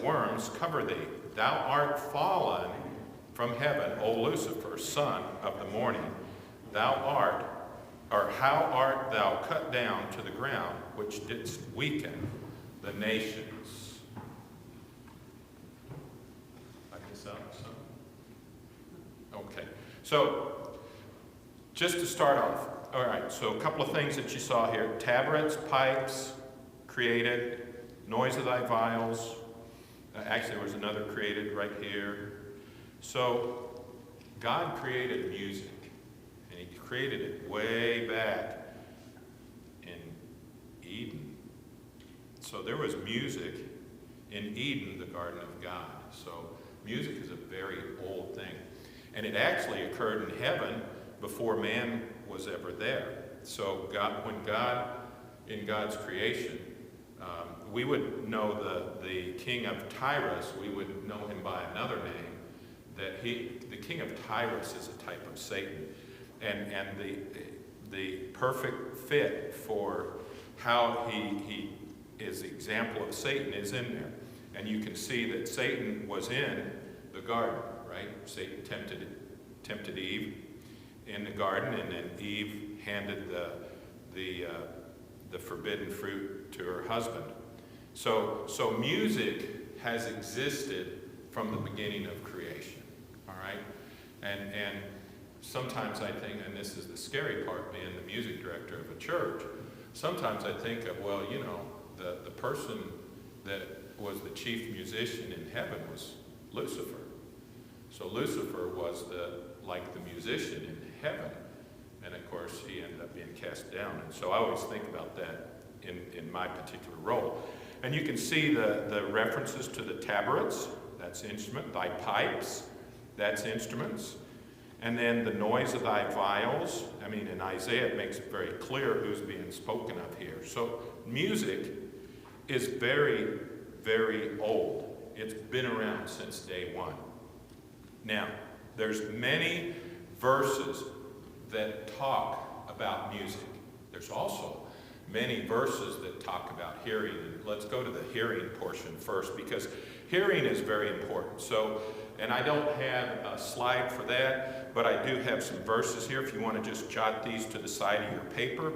worms cover thee. Thou art fallen from heaven, O Lucifer, son of the morning. How art thou cut down to the ground, which didst weaken the nations? I guess out some. Okay, so just to start off, all right, so a couple of things that you saw here. Tabrets, pipes, created. Noise of thy vials. Actually, there was another created right here. So, God created music. And he created it way back in Eden. So there was music in Eden, the Garden of God. So music is a very old thing. And it actually occurred in heaven before man was ever there. So in God's creation, we would know the king of Tyrus, we would know him by another name, the king of Tyrus is a type of Satan. And the perfect fit for how he is the example of Satan is in there. And you can see that Satan was in the garden, right? Satan tempted Eve in the garden, and then Eve handed the forbidden fruit to her husband. So music has existed from the beginning of creation, all right? And sometimes I think, and this is the scary part, being the music director of a church, sometimes I think of, well, you know, the person that was the chief musician in heaven was Lucifer. So Lucifer was like the musician in heaven. And of course, he ended up being cast down. And so I always think about that in my particular role. And you can see the references to the tabrets, that's instrument, thy pipes, that's instruments. And then the noise of thy vials. I mean, in Isaiah, it makes it very clear who's being spoken of here. So music is very, very old. It's been around since day one. Now, there's many verses that talk about music. There's also many verses that talk about hearing. And let's go to the hearing portion first, because hearing is very important. So, and I don't have a slide for that, but I do have some verses here if you want to just jot these to the side of your paper.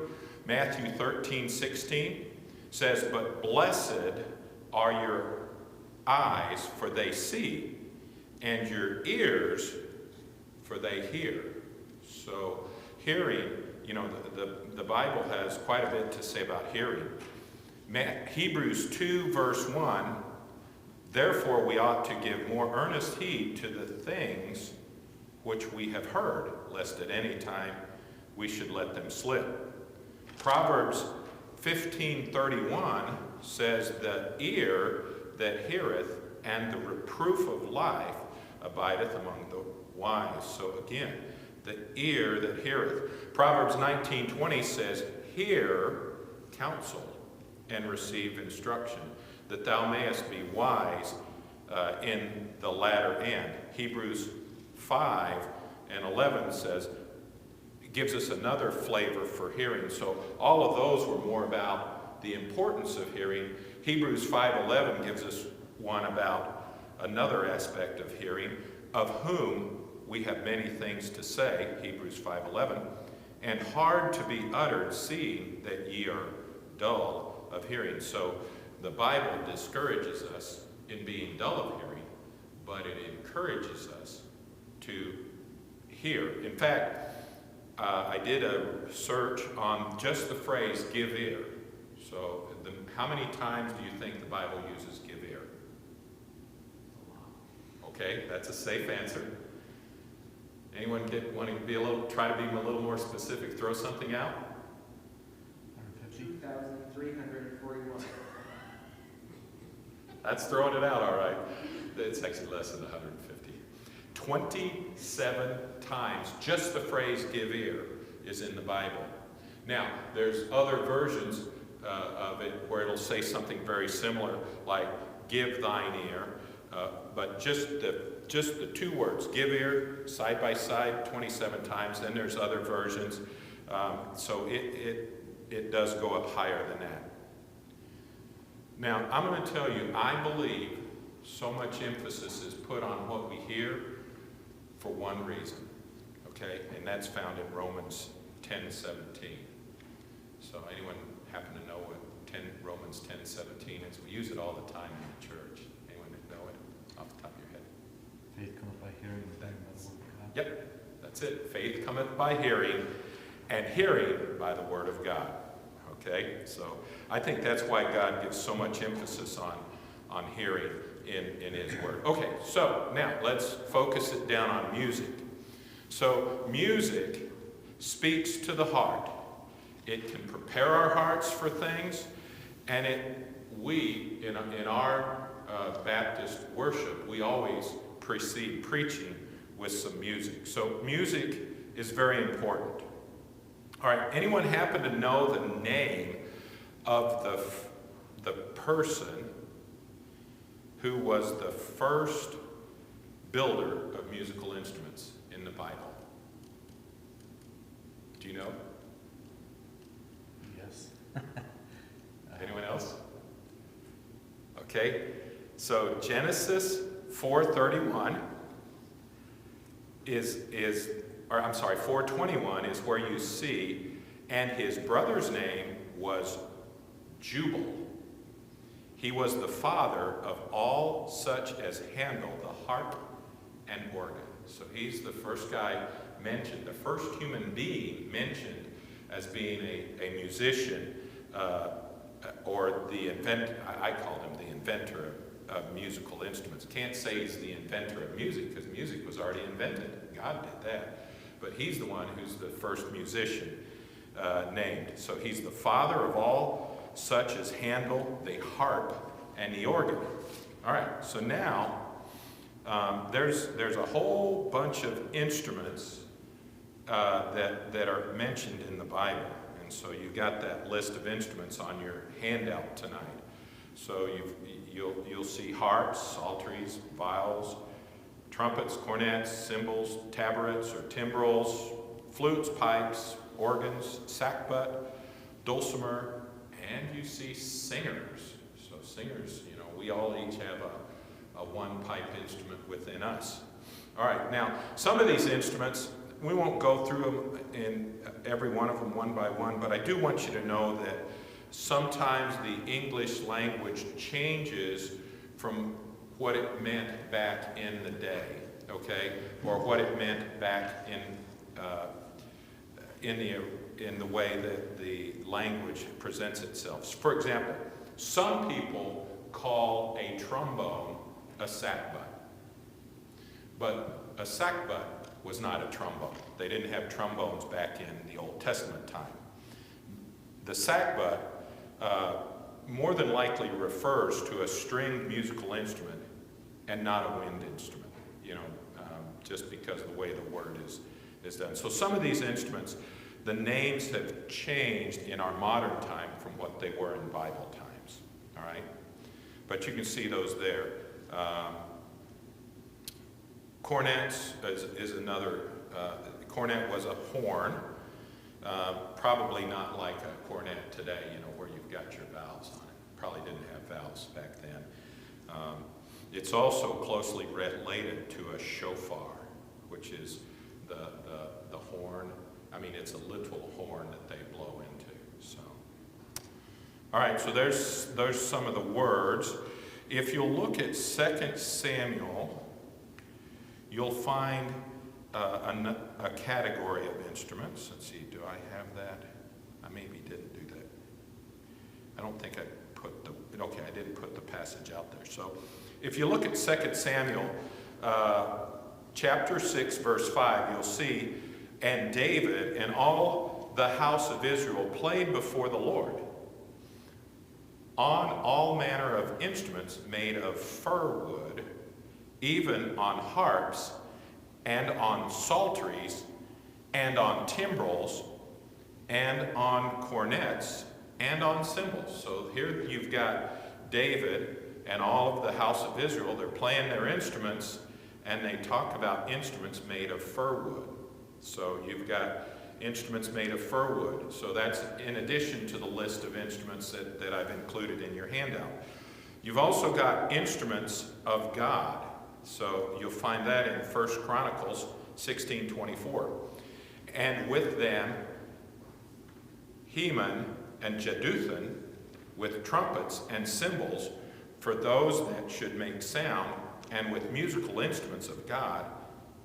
Matthew 13:16 says, "But blessed are your eyes, for they see, and your ears, for they hear." So hearing, you know, the Bible has quite a bit to say about hearing. Hebrews 2 verse 1, "Therefore we ought to give more earnest heed to the things which we have heard, lest at any time we should let them slip." Proverbs 15:31 says, "The ear that heareth and the reproof of life abideth among the wise." So again, the ear that heareth. Proverbs 19:20 says, "Hear counsel and receive instruction, that thou mayest be wise in the latter end." Hebrews 5:11 says, gives us another flavor for hearing. So all of those were more about the importance of hearing. Hebrews 5:11 gives us one about another aspect of hearing, "of whom we have many things to say," Hebrews 5:11, "and hard to be uttered, seeing that ye are dull of hearing." So the Bible discourages us in being dull of hearing, but it encourages us to hear. In fact, I did a search on just the phrase "give ear." So how many times do you think the Bible uses "give ear"? Okay, that's a safe answer. Anyone want to try to be a little more specific? Throw something out. 2,341. That's throwing it out, all right. It's actually less than 150. 27 times, just the phrase "give ear" is in the Bible. Now, there's other versions of it where it'll say something very similar, like "give thine ear," but just the two words, "give ear," side by side, 27 times. Then there's other versions, so it does go up higher than that. Now, I'm going to tell you, I believe So much emphasis is put on what we hear for one reason, okay? And that's found in Romans 10:17. So anyone happen to know what Romans 10:17 is? We use it all the time in the church. Anyone know it off the top of your head? Faith cometh by hearing, and hearing by the word of God. Yep, that's it. Faith cometh by hearing, and hearing by the word of God. Okay? So I think that's why God gives so much emphasis on hearing in his word. Okay, so now let's focus it down on music. So music speaks to the heart. It can prepare our hearts for things, and we in our Baptist worship, we always precede preaching with some music. So music is very important. All right, anyone happen to know the name of the person who was the first builder of musical instruments in the Bible? Do you know? Yes. Anyone else? Okay, so Genesis 4:31 4:21 is where you see, and his brother's name was Jubal. He was the father of all such as handle the harp and organ. So he's the first guy mentioned, the first human being mentioned as being a musician, or the inventor. I call him the inventor of musical instruments. Can't say he's the inventor of music because music was already invented. God did that. But he's the one who's the first musician named. So he's the father of all such as handle the harp and the organ. All right, so now there's a whole bunch of instruments that are mentioned in the Bible. And so you've got that list of instruments on your handout tonight. So you'll see harps, psalteries, viols, trumpets, cornets, cymbals, tabrets or timbrels, flutes, pipes, organs, sackbut, dulcimer, and you see singers. So singers, we all each have a one-pipe instrument within us. All right, now some of these instruments, we won't go through them in every one of them one by one, but I do want you to know that sometimes the English language changes from what it meant back in the day, okay, or what it meant back in the way that the language presents itself. For example, some people call a trombone a sackbut, but a sackbut was not a trombone. They didn't have trombones back in the Old Testament time. The sackbut more than likely refers to a stringed musical instrument and not a wind instrument, just because of the way the word is done. So some of these instruments, the names have changed in our modern time from what they were in Bible times, all right? But you can see those there. Cornets is another. Cornet was a horn, probably not like a cornet today, where you've got your valves on it. Probably didn't have valves back then. It's also closely related to a shofar, which is the horn. I mean, it's a literal horn that they blow into. So, all right. So there's some of the words. If you'll look at 2 Samuel, you'll find a category of instruments. Let's see. Do I have that? I maybe didn't do that. I don't think I put okay, I didn't put the passage out there. So if you look at 2 Samuel chapter 6, verse 5, you'll see, and David and all the house of Israel played before the Lord on all manner of instruments made of fir wood, even on harps and on psalteries and on timbrels and on cornets and on cymbals. So here you've got David and all of the house of Israel. They're playing their instruments, and they talk about instruments made of fir wood. So you've got instruments made of fir wood. So that's in addition to the list of instruments that I've included in your handout. You've also got instruments of God. So you'll find that in 1 Chronicles 16:24. And with them, Heman and Jeduthun, with trumpets and cymbals, for those that should make sound, and with musical instruments of God.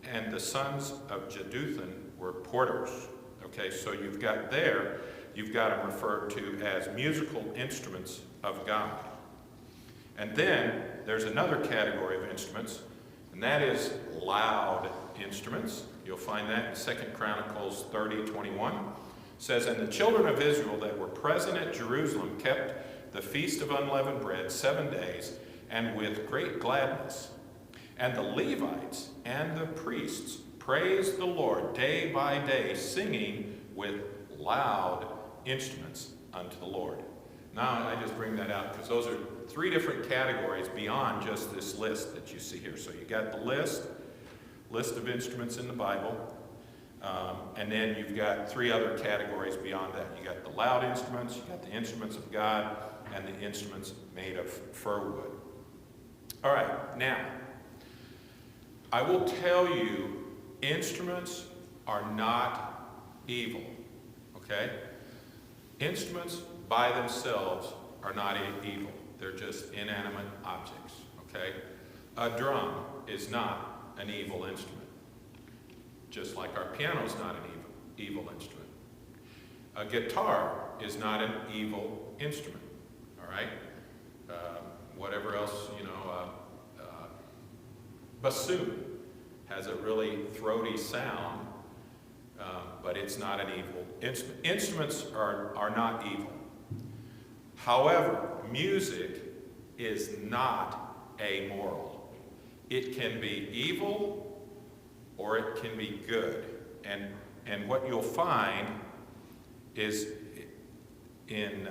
And the sons of Jeduthun were porters. Okay, so you've got them referred to as musical instruments of God. And then there's another category of instruments, and that is loud instruments. You'll find that in 2 Chronicles 30:21. It says, "And the children of Israel that were present at Jerusalem kept the feast of unleavened bread 7 days, and with great gladness. And the Levites and the priests praised the Lord day by day, singing with loud instruments unto the Lord." Now I just bring that out because those are 3 different categories beyond just this list that you see here. So you got the list of instruments in the Bible, and then you've got 3 other categories beyond that. You got the loud instruments, you got the instruments of God, and the instruments made of fir wood. All right, now I will tell you, instruments are not evil. Okay? Instruments by themselves are not evil. They're just inanimate objects. Okay? A drum is not an evil instrument. Just like our piano is not an evil instrument. A guitar is not an evil instrument. All right? Whatever else, bassoon has a really throaty sound, but it's not an evil instrument. Instruments are not evil. However, music is not amoral. It can be evil or it can be good. And what you'll find is in,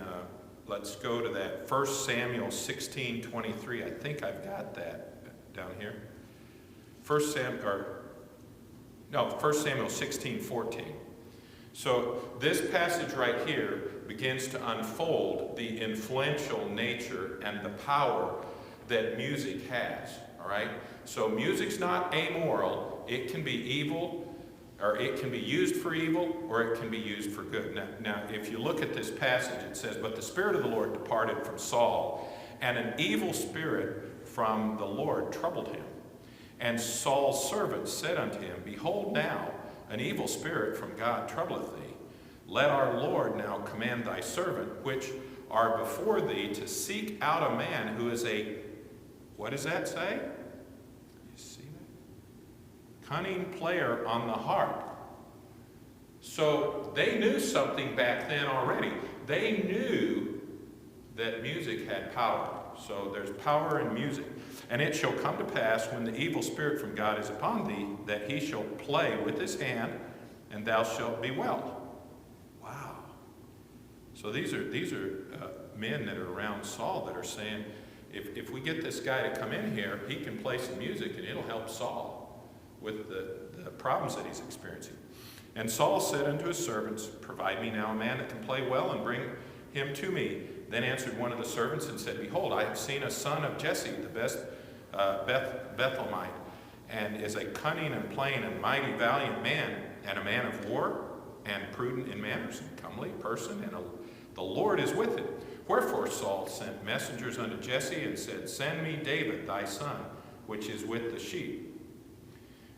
let's go to that 1 Samuel 16:23. I think I've got that down here. 1 Samuel 16:14. So this passage right here begins to unfold the influential nature and the power that music has. All right? So music's not amoral. It can be evil, or it can be used for evil, or it can be used for good. Now, if you look at this passage, it says, "But the Spirit of the Lord departed from Saul, and an evil spirit from the Lord troubled him. And Saul's servants said unto him, Behold now, an evil spirit from God troubleth thee. Let our Lord now command thy servant, which are before thee, to seek out a man who is a," what does that say? You see that? "Cunning player on the harp." So they knew something back then already. They knew that music had power. So there's power in music. "And it shall come to pass, when the evil spirit from God is upon thee, that he shall play with his hand, and thou shalt be well." Wow. So these are men that are around Saul that are saying, if we get this guy to come in here, he can play some music and it'll help Saul with the problems that he's experiencing. "And Saul said unto his servants, Provide me now a man that can play well, and bring him to me. Then answered one of the servants and said, Behold, I have seen a son of Jesse, the best Bethlehemite, and is a cunning and plain and mighty valiant man, and a man of war, and prudent in manners, and comely person, and the Lord is with him. Wherefore Saul sent messengers unto Jesse, and said, Send me David thy son, which is with the sheep.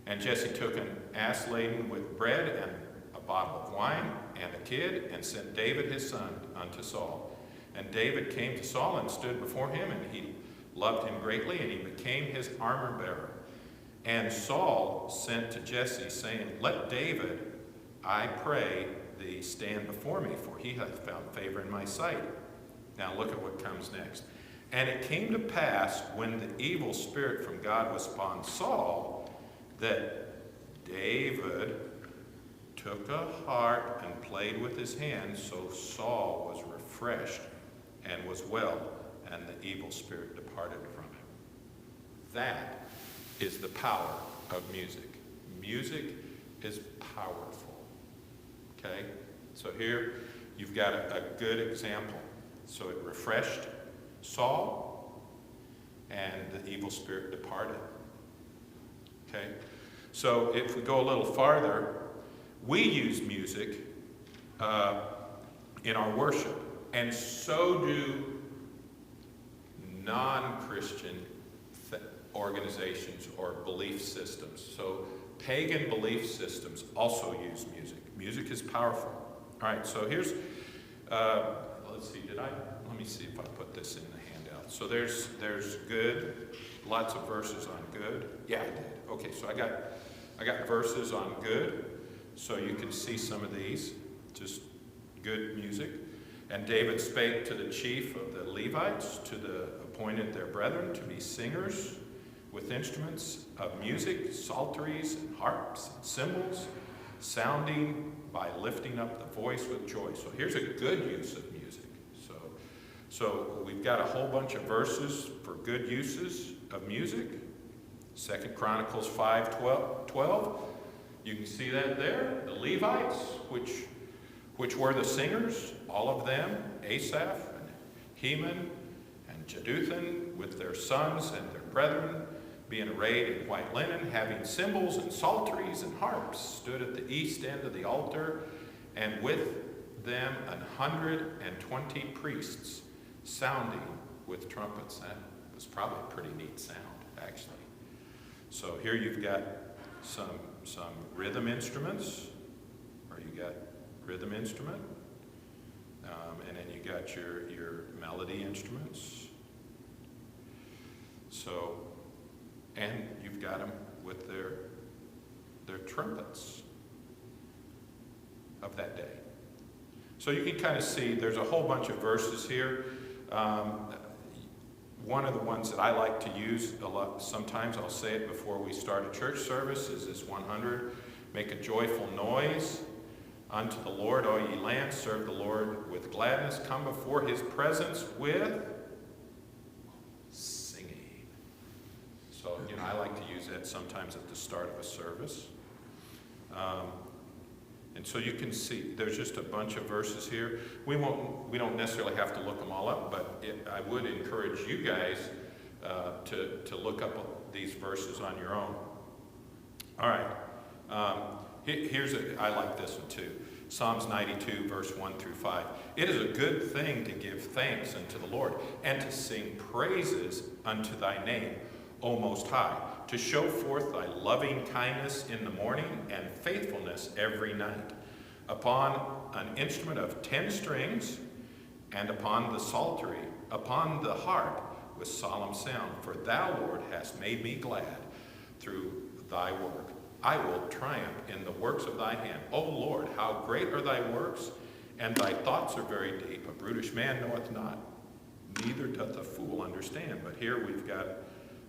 And Jesse took an ass laden with bread, and a bottle of wine, and a kid, and sent David his son unto Saul. And David came to Saul and stood before him, and he loved him greatly, and he became his armor bearer. And Saul sent to Jesse, saying, Let David, I pray thee, stand before me, for he hath found favor in my sight. Now look at what comes next. And it came to pass, when the evil spirit from God was upon Saul, that David took a harp and played with his hands, so Saul was refreshed and was well, and the evil spirit departed from him. That is the power of music. Music is powerful. Okay? So here you've got a good example. So it refreshed Saul, and the evil spirit departed. Okay? So if we go a little farther, we use music in our worship, and so do non-Christian organizations or belief systems. So pagan belief systems also use music. Music is powerful. All right, so here's, let's see, let me see if I put this in the handout. So there's good, lots of verses on good. Yeah, I did. Okay, so I got verses on good, so you can see some of these, just good music. And David spake to the chief of the Levites, to the appointed their brethren, to be singers with instruments of music, psalteries and harps and cymbals, sounding by lifting up the voice with joy. So here's a good use of music. So we've got a whole bunch of verses for good uses of music. 2 Chronicles 5:12. You can see that there. The Levites, which were the singers, all of them, Asaph and Heman and Jeduthun, with their sons and their brethren, being arrayed in white linen, having cymbals and psalteries and harps, stood at the east end of the altar, and with them 120 priests, sounding with trumpets. That was probably a pretty neat sound, actually. So here you've got some rhythm instruments, or you got rhythm instrument, and then you got your melody instruments. So, and you've got them with their trumpets of that day. So you can kind of see there's a whole bunch of verses here. One of the ones that I like to use a lot, sometimes I'll say it before we start a church service, is this 100. Make a joyful noise unto the Lord, all ye lands, serve the Lord with gladness, come before his presence with singing. So, I like to use that sometimes at the start of a service. And so you can see there's just a bunch of verses here. We don't necessarily have to look them all up, but I would encourage you guys to look up these verses on your own. All right. I like this one too. Psalms 92, verse 1 through 5. It is a good thing to give thanks unto the Lord, and to sing praises unto thy name, O Most High, to show forth thy loving kindness in the morning, and faithfulness every night, upon an instrument of 10 strings, and upon the psaltery, upon the harp, with solemn sound. For thou, Lord, hast made me glad through thy work. I will triumph in the works of thy hand. O Lord, how great are thy works, and thy thoughts are very deep. A brutish man knoweth not, neither doth a fool understand. But here we've got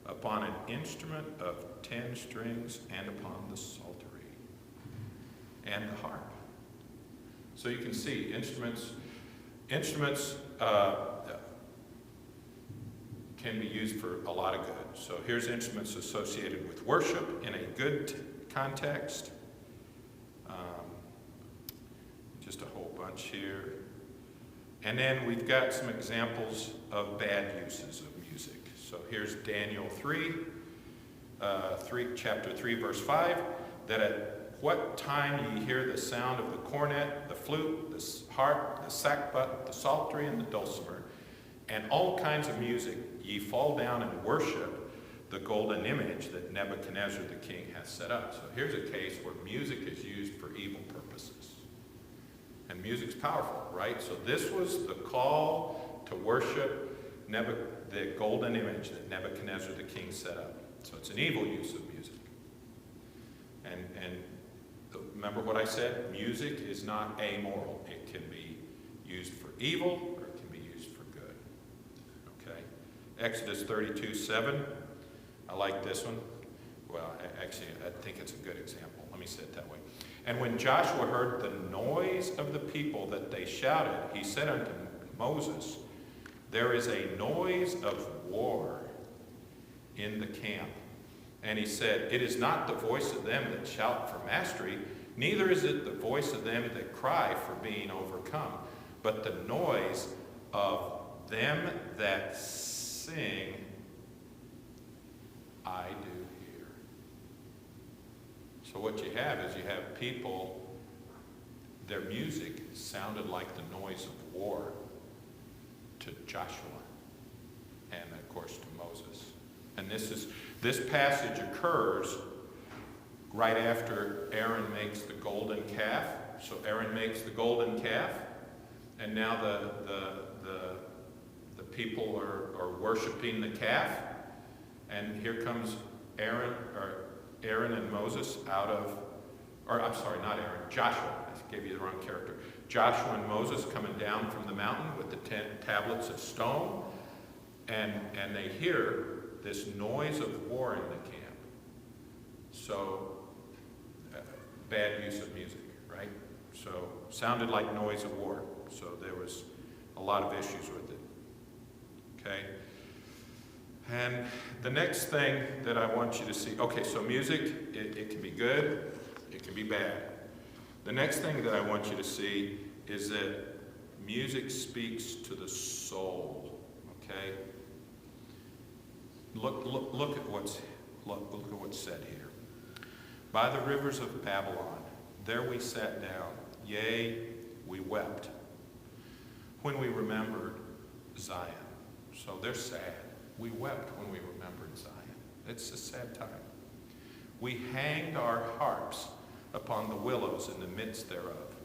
upon an instrument of 10 strings, and upon the psaltery and the harp. So you can see instruments can be used for a lot of good. So here's instruments associated with worship in a good context. Just a whole bunch here. And then we've got some examples of bad uses of music. So here's Daniel 3, chapter 3, verse 5, that at what time ye hear the sound of the cornet, the flute, the harp, the sackbut, the psaltery, and the dulcimer, and all kinds of music, ye fall down and worship the golden image that Nebuchadnezzar the king hath set up. So here's a case where music is used for evil purposes. And music's powerful, right? So this was the call to worship the golden image that Nebuchadnezzar the king set up. So it's an evil use of music. And remember what I said? Music is not amoral. It can be used for evil, or it can be used for good. Okay? Exodus 32:7. I like this one. Well, actually, I think it's a good example. Let me say it that way. And when Joshua heard the noise of the people that they shouted, he said unto Moses, there is a noise of war in the camp. And he said, it is not the voice of them that shout for mastery, neither is it the voice of them that cry for being overcome, but the noise of them that sing I do hear. So what you have is you have people, their music sounded like the noise of war to Joshua and, of course, to Moses. And this passage occurs right after Aaron makes the golden calf. So Aaron makes the golden calf, and now the people are worshiping the calf. And here comes Aaron and Moses out of, or I'm sorry, not Aaron, Joshua. I gave you the wrong character. Joshua and Moses coming down from the mountain with the 10 tablets of stone, and they hear this noise of war in the camp. So, bad use of music, right? So, sounded like noise of war. So there was a lot of issues with it. Okay? And the next thing that I want you to see, okay, so music, it can be good, it can be bad. The next thing that I want you to see is that music speaks to the soul, okay? Look at what's said here. By the rivers of Babylon, there we sat down, yea, we wept, when we remembered Zion. So they're sad. We wept when we remembered Zion. It's a sad time. We hanged our harps upon the willows in the midst thereof.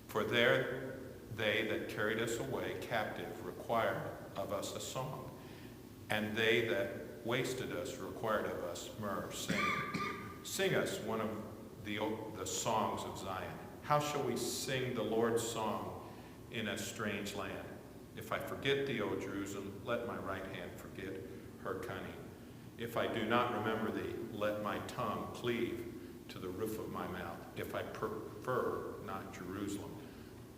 For there they that carried us away captive required of us a song, and they that wasted us required of us myrrh, saying, sing us one of the songs of Zion. How shall we sing the Lord's song in a strange land? If I forget thee, O Jerusalem, let my right hand forget her cunning. If I do not remember thee, let my tongue cleave to the roof of my mouth. If I prefer not Jerusalem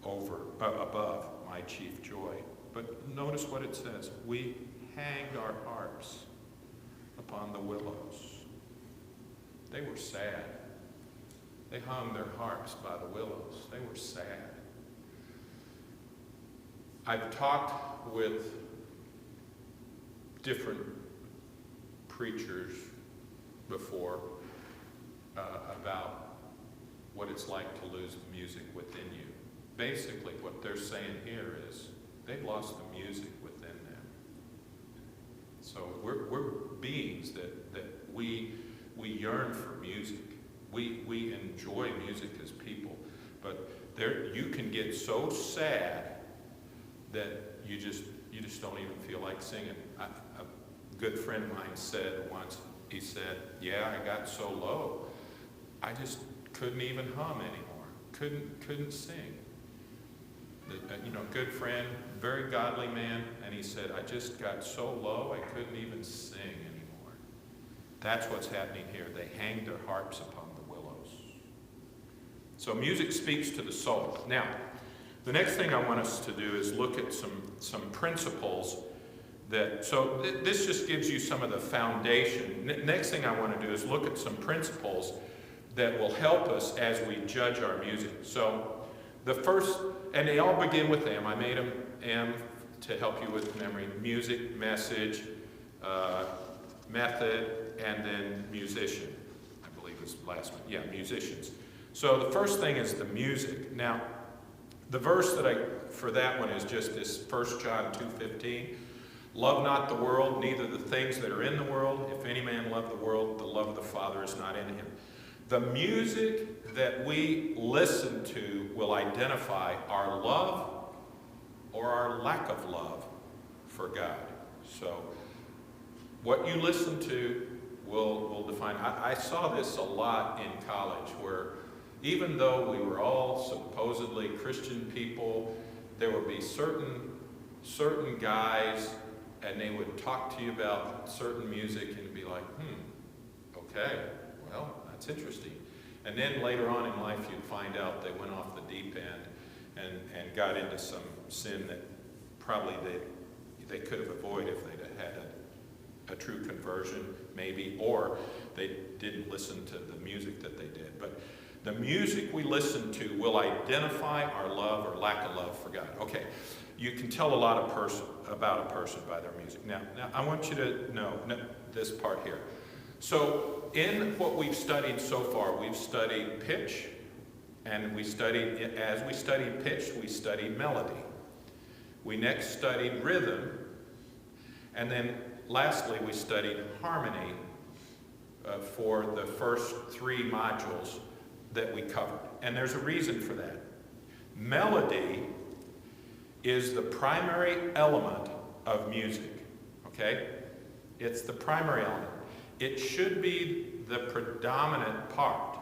above my chief joy. But notice what it says. We hanged our harps upon the willows. They were sad. They hung their harps by the willows. They were sad. I've talked with different preachers before about what it's like to lose music within you. Basically, what they're saying here is they've lost the music within them. So we're beings that we yearn for music. We enjoy music as people, but you can get so sad that you just don't even feel like singing. A good friend of mine said once, he said, yeah, I got so low, I just couldn't even hum anymore, couldn't sing. Good friend, very godly man, and he said, I just got so low, I couldn't even sing anymore. That's what's happening here. They hang their harps upon the willows. So music speaks to the soul. Now, the next thing I want us to do is look at some principles this just gives you some of the foundation. Next thing I want to do is look at some principles that will help us as we judge our music. So the first, and they all begin with M. I made them M to help you with memory. Music, message, method, and then musician. I believe was the last one. Yeah, musicians. So the first thing is the music. Now, the verse for that one is just this 1 John 2:15. Love not the world, neither the things that are in the world. If any man love the world, the love of the Father is not in him. The music that we listen to will identify our love or our lack of love for God. So what you listen to will define. I saw this a lot in college, where even though we were all supposedly Christian people, there would be certain guys, and they would talk to you about certain music and be like, okay, well, that's interesting. And then later on in life, you'd find out they went off the deep end and got into some sin that probably they could have avoided if they'd had a true conversion, maybe, or they didn't listen to the music that they did. But the music we listen to will identify our love or lack of love for God. Okay, you can tell a lot of about a person by their music. Now I want you to know this part here. So in what we've studied so far, we've studied pitch, and as we studied pitch, we studied melody. We next studied rhythm, and then lastly we studied harmony for the first 3 modules that we covered. And there's a reason for that. Melody is the primary element of music, okay? It's the primary element. It should be the predominant part.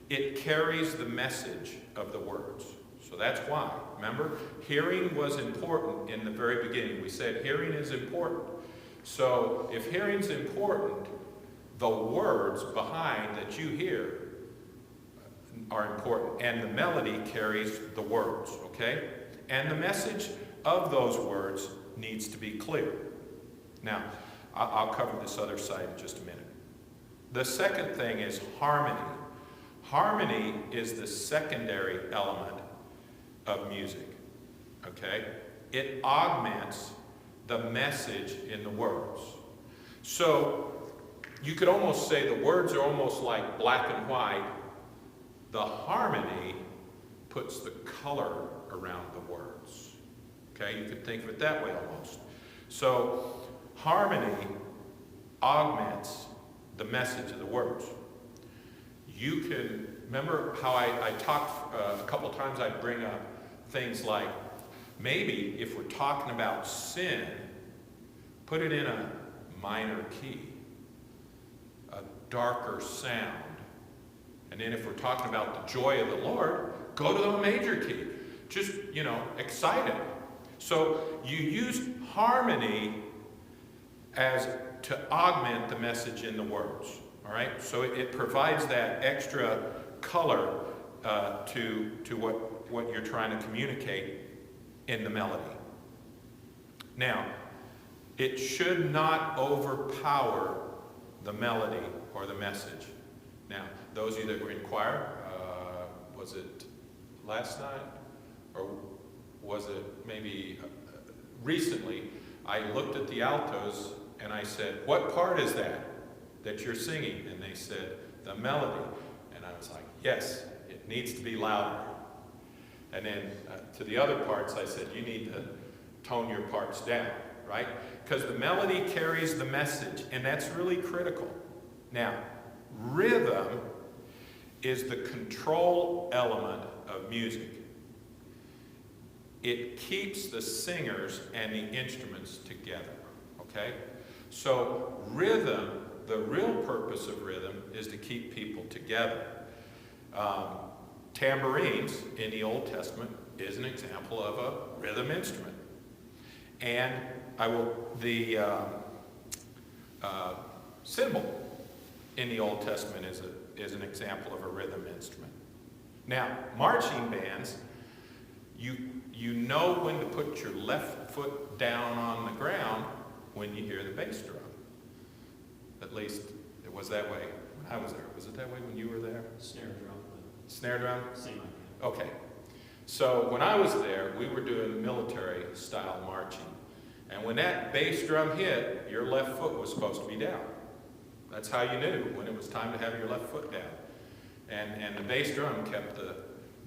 It carries the message of the words. So that's why. Remember, hearing was important in the very beginning. We said hearing is important. So if hearing's important, the words behind that you hear are important. And the melody carries the words, okay? And the message of those words needs to be clear. Now, I'll cover this other side in just a minute. The second thing is harmony. Harmony is the secondary element of music, okay? It augments the message in the words. So you could almost say the words are almost like black and white. The harmony puts the color around the words. Okay, you could think of it that way almost. So harmony augments the message of the words. You can, remember how I talked a couple times, I'd bring up things like, maybe if we're talking about sin, put it in a minor key, a darker sound. And then if we're talking about the joy of the Lord, go to the major key. Just, excited. So you use harmony as to augment the message in the words. All right? So it provides that extra color to what you're trying to communicate in the melody. Now, it should not overpower the melody or the message. Now, those of you that were in choir, was it last night? Or was it maybe recently? I looked at the altos and I said, what part is that you're singing? And they said, the melody. And I was like, yes, it needs to be louder. And then to the other parts, I said, you need to tone your parts down, right? Because the melody carries the message, and that's really critical. Now, rhythm is the control element of music. It keeps the singers and the instruments together, okay? So rhythm, the real purpose of rhythm is to keep people together. Tambourines in the Old Testament is an example of a rhythm instrument. And the cymbal in the Old Testament is an example of a rhythm instrument. Now, marching bands, you know when to put your left foot down on the ground when you hear the bass drum. At least it was that way when I was there. Was it that way when you were there? Snare drum. Snare drum? Same idea. Okay. So when I was there, we were doing military style marching. And when that bass drum hit, your left foot was supposed to be down. That's how you knew when it was time to have your left foot down. And the bass drum kept the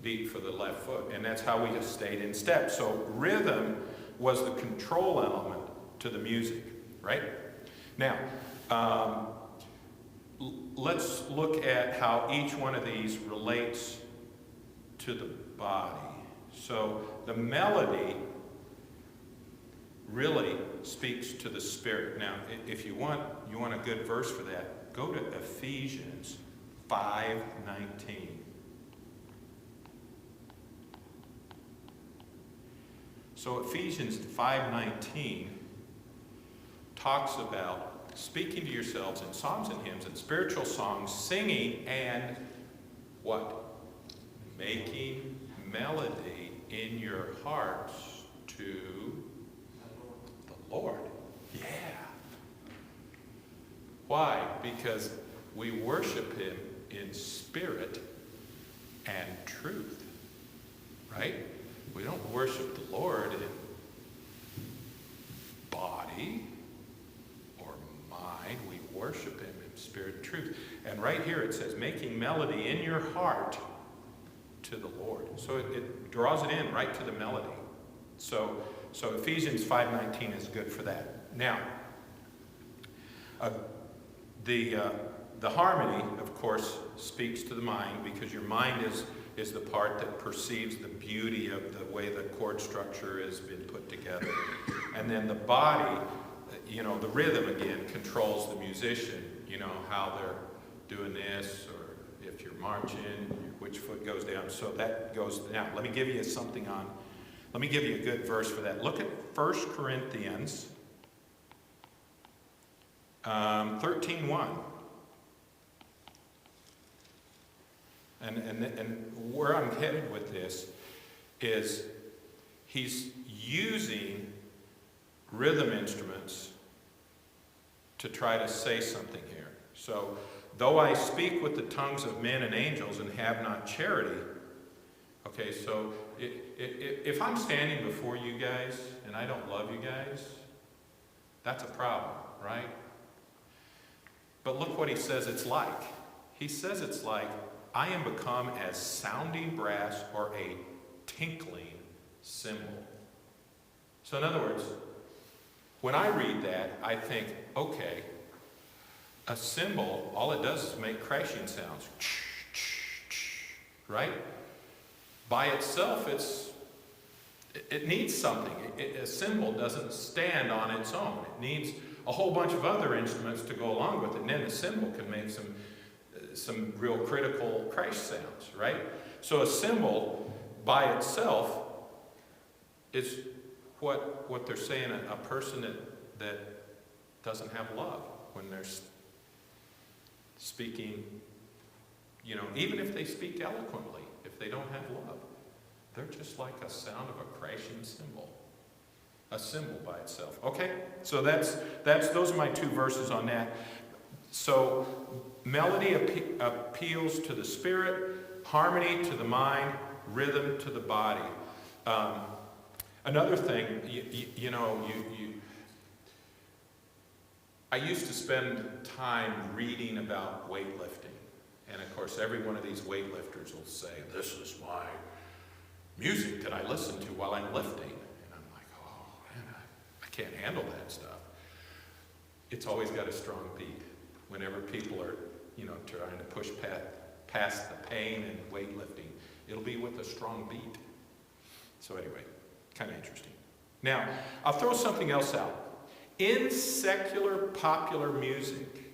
beat for the left foot. And that's how we just stayed in step. So rhythm was the control element to the music, right? Now, let's look at how each one of these relates to the body. So the melody really speaks to the spirit. Now, if you want a good verse for that, go to Ephesians 5:19. So Ephesians 5:19 talks about speaking to yourselves in psalms and hymns and spiritual songs, singing and what? Making melody in your hearts to the Lord. Yeah. Why? Because we worship him in spirit and truth. Right? We don't worship the Lord Spirit and truth. And right here it says, making melody in your heart to the Lord. So it draws it in right to the melody. So Ephesians 5:19 is good for that. Now, the harmony, of course, speaks to the mind, because your mind is the part that perceives the beauty of the way the chord structure has been put together. And then the body, the rhythm again controls the musician, how they're doing this, or if you're marching, which foot goes down. So that goes, now let me give you a good verse for that. Look at 1 Corinthians 13:1. And where I'm headed with this is he's using rhythm instruments to try to say something here. So, though I speak with the tongues of men and angels and have not charity, okay, so if I'm standing before you guys and I don't love you guys, that's a problem, right? But look what he says it's like. He says it's like, I am become as sounding brass or a tinkling cymbal. So in other words, when I read that, I think, okay, a cymbal, all it does is make crashing sounds. Right? By itself, it needs something. A cymbal doesn't stand on its own. It needs a whole bunch of other instruments to go along with it. And then a cymbal can make some real critical crash sounds, right? So a cymbal by itself is what they're saying, a person that doesn't have love when they're speaking, even if they speak eloquently, if they don't have love, they're just like a sound of a crashing cymbal. A cymbal by itself. Okay, so those are my two verses on that. So melody appeals to the spirit, harmony to the mind, rhythm to the body. Another thing, I used to spend time reading about weightlifting. And of course, every one of these weightlifters will say, this is my music that I listen to while I'm lifting. And I'm like, oh man, I can't handle that stuff. It's always got a strong beat. Whenever people are, trying to push past the pain and weightlifting, it'll be with a strong beat. So anyway, kind of interesting. Now, I'll throw something else out. In secular popular music,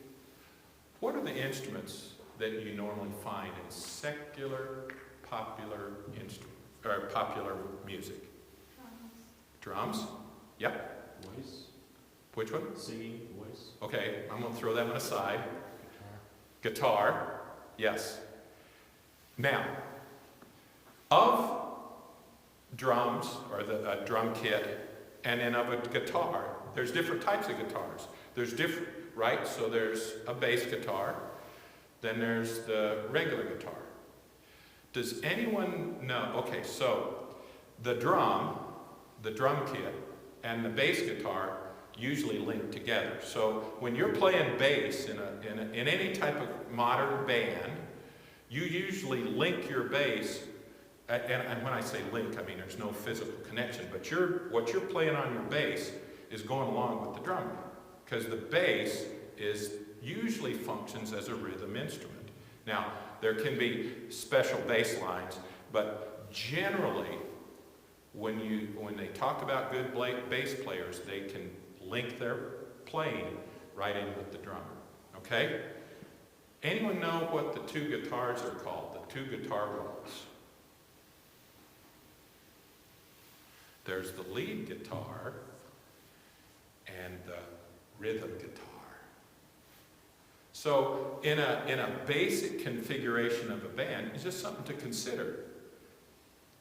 what are the instruments that you normally find in secular popular popular music? Drums. Yep. Voice. Which one? Singing, voice. Okay, I'm going to throw that one aside. Guitar. Yes. Now, of drums, or the drum kit, and then of a guitar, there's different types of guitars. There's different, right? So there's a bass guitar, then there's the regular guitar. Does anyone know? Okay, so the drum kit, and the bass guitar usually link together. So when you're playing bass in any type of modern band, you usually link your bass, and when I say link, I mean there's no physical connection, but what you're playing on your bass is going along with the drummer, because the bass usually functions as a rhythm instrument. Now, there can be special bass lines, but generally, when they talk about good bass players, they can link their playing right in with the drummer. Okay? Anyone know what the two guitars are called? The two guitar roles. There's the lead guitar and the rhythm guitar. So in a basic configuration of a band, it's just something to consider.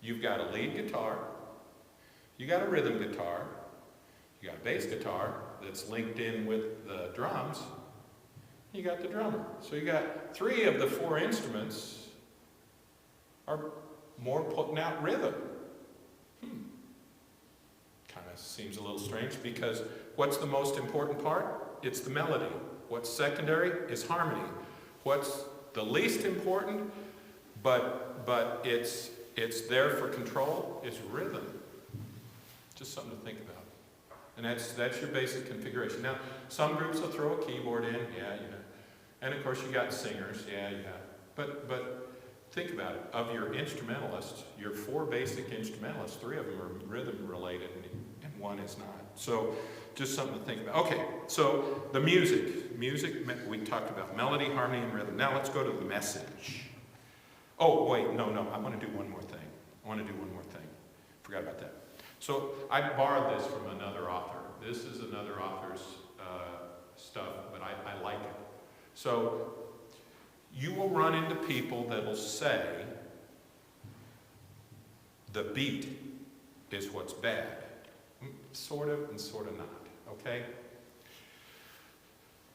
You've got a lead guitar, you got a rhythm guitar, you got a bass guitar that's linked in with the drums, you got the drummer. So you got 3 of the 4 instruments are more putting out rhythm. Kind of seems a little strange, because what's the most important part? It's the melody. What's secondary is harmony. What's the least important, but it's there for control, is rhythm. Just something to think about. And that's your basic configuration. Now, some groups will throw a keyboard in, yeah. And of course you got singers, yeah. But think about it. Of your instrumentalists, your 4 basic instrumentalists, 3 of them are rhythm related and 1 is not. So just something to think about. Okay, so the music. Music, we talked about melody, harmony, and rhythm. Now let's go to the message. Oh, wait, no, I want to do one more thing. Forgot about that. So I borrowed this from another author. This is another author's stuff, but I like it. So you will run into people that will say the beat is what's bad. Sort of and sort of not, okay?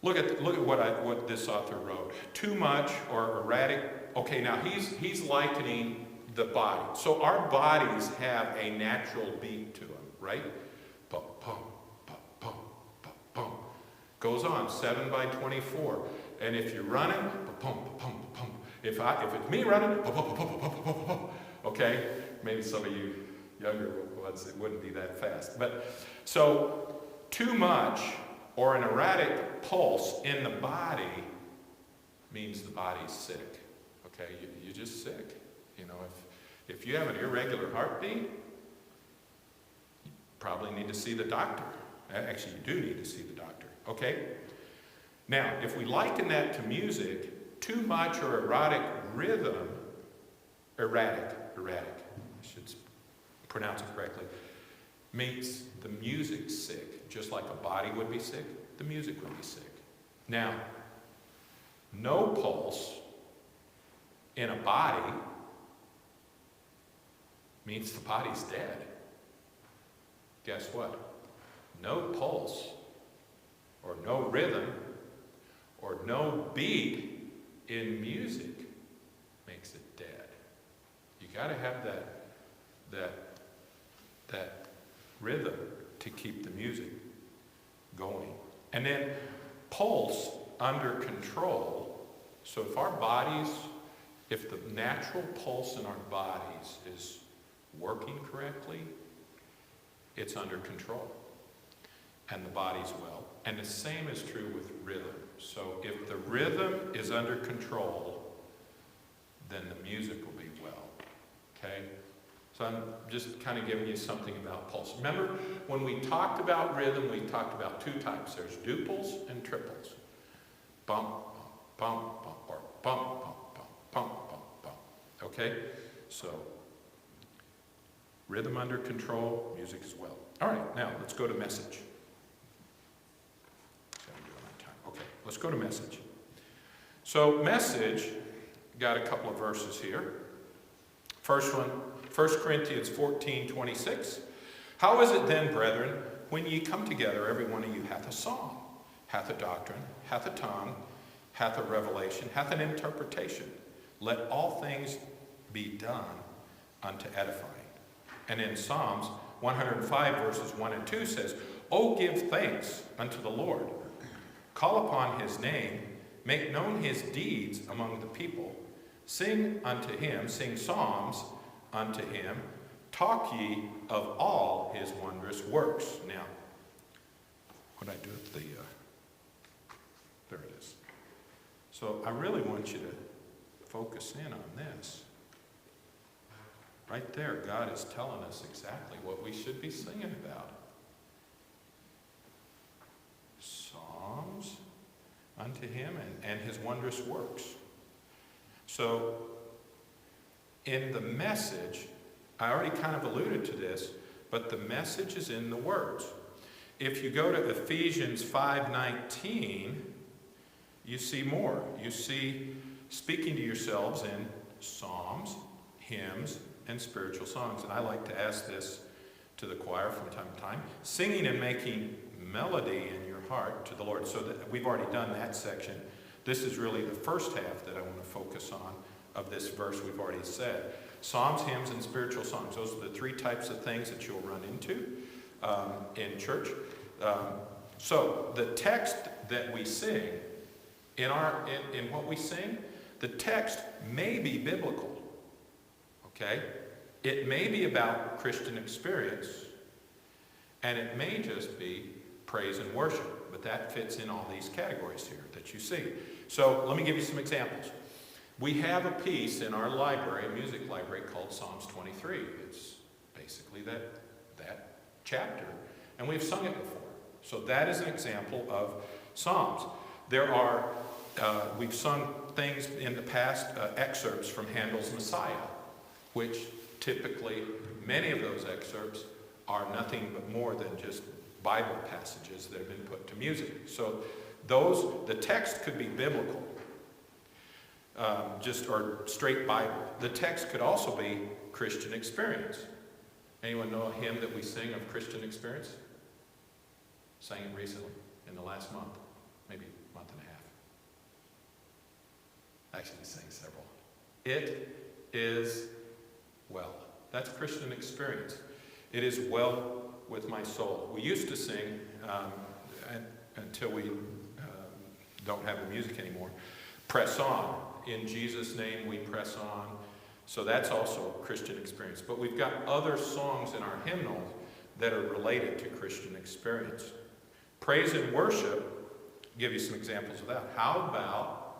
Look at what this author wrote. Too much or erratic. Okay, now he's likening the body. So our bodies have a natural beat to them, right? Pum, pum, pum, pum, pum, pum. Goes on, 7/24. And if you're running, pum, pum, pum, pum. If it's me running, pum, pum, pum, pum, pum, pum, pum. Okay? Maybe some of you younger ones, it wouldn't be that fast. But so too much or an erratic pulse in the body means the body's sick. Okay, you're just sick. If you have an irregular heartbeat, you probably need to see the doctor. Actually, you do need to see the doctor. Okay? Now, if we liken that to music, too much or erratic rhythm, erratic, I should pronounce it correctly, makes the music sick. Just like a body would be sick, the music would be sick. Now, no pulse in a body means the body's dead. Guess what? No pulse or no rhythm or no beat in music makes it dead. You got to have that rhythm to keep the music going. And then pulse under control. So if the natural pulse in our bodies is working correctly, it's under control. And the body's well. And the same is true with rhythm. So if the rhythm is under control, then the music will be well. Okay? So I'm just kind of giving you something about pulse. Remember, when we talked about rhythm, we talked about 2 types. There's duples and triples. Bump, bump, bump, or bump, bump, bump, bump, bump, bump. Okay? So, rhythm under control, music as well. All right, now let's go to message. Okay, let's go to message. So, message, got a couple of verses here. First one, 1 Corinthians 14:26. How is it then, brethren, when ye come together, every one of you hath a song, hath a doctrine, hath a tongue, hath a revelation, hath an interpretation. Let all things be done unto edifying. And in Psalms 105 verses 1 and 2 says, O give thanks unto the Lord. Call upon his name, make known his deeds among the people. Sing unto him, sing psalms unto him. Talk ye of all his wondrous works. Now, what did I do with the, there it is. So I really want you to focus in on this. Right there, God is telling us exactly what we should be singing about. Psalms unto him and his wondrous works. So, in the message, I already kind of alluded to this, but the message is in the words. If you go to Ephesians 5:19, you see more. You see speaking to yourselves in psalms, hymns, and spiritual songs. And I like to ask this to the choir from time to time. Singing and making melody in your heart to the Lord. So that we've already done that section. This is really the first half that I want to focus on of this verse we've already said. Psalms, hymns, and spiritual songs. Those are the 3 types of things that you'll run into in church. So the text that we sing, in what we sing, the text may be biblical, okay? It may be about Christian experience, and it may just be praise and worship, but that fits in all these categories here that you see. So let me give you some examples. We have a piece in our library, a music library, called Psalms 23. It's basically that chapter, and we've sung it before. So that is an example of Psalms. There are, we've sung things in the past, excerpts from Handel's Messiah, which typically, many of those excerpts are nothing but more than just Bible passages that have been put to music. So the text could be biblical, or straight Bible. The text could also be Christian experience. Anyone know a hymn that we sing of Christian experience? Sang it recently, in the last month, maybe a month and a half. Actually, we sang several. It is well. That's Christian experience. It is well with my soul. We used to sing, until we don't have the music anymore, press on. In Jesus' name we press on. So that's also Christian experience. But we've got other songs in our hymnal that are related to Christian experience. Praise and worship, I'll give you some examples of that. How about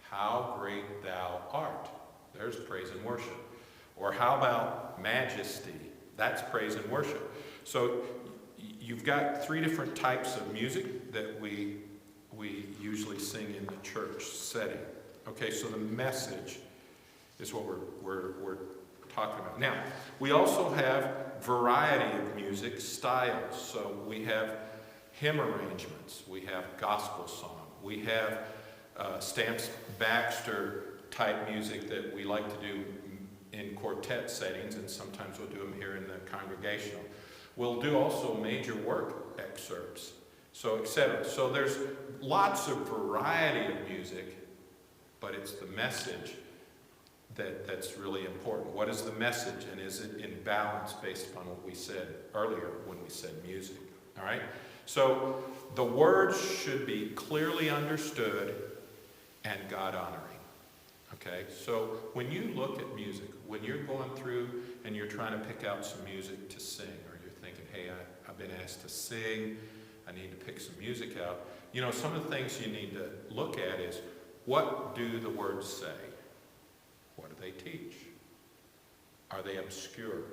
how great thou art? There's praise and worship. Or how about majesty? That's praise and worship. So you've got three different types of music that we usually sing in the church setting. Okay, so the message is what we're talking about. Now, we also have variety of music styles. So we have hymn arrangements. We have gospel song. We have Stamps Baxter type music that we like to do in quartet settings, and sometimes we'll do them here in the congregational. We'll do also major work excerpts, so etc. So there's lots of variety of music, but it's the message that's really important. What is the message, and is it in balance based upon what we said earlier when we said music? All right? So the words should be clearly understood and God-honoring. Okay? So when you look at music, when you're going through and you're trying to pick out some music to sing, or you're thinking, hey, I've been asked to sing, I need to pick some music out. You know, some of the things you need to look at is, what do the words say? What do they teach? Are they obscure?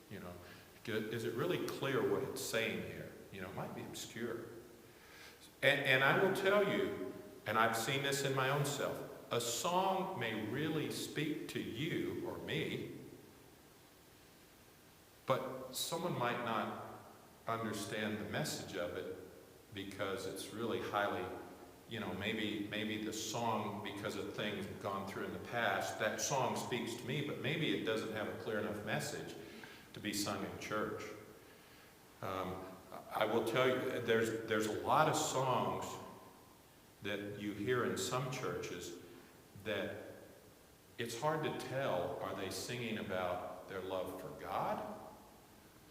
You know, is it really clear what it's saying here? You know, it might be obscure. And I will tell you, and I've seen this in my own self, a song may really speak to you or me, but someone might not understand the message of it because it's really highly, you know, maybe the song, because of things gone through in the past, that song speaks to me, but maybe it doesn't have a clear enough message to be sung in church. I will tell you, there's a lot of songs that you hear in some churches that it's hard to tell, are they singing about their love for God,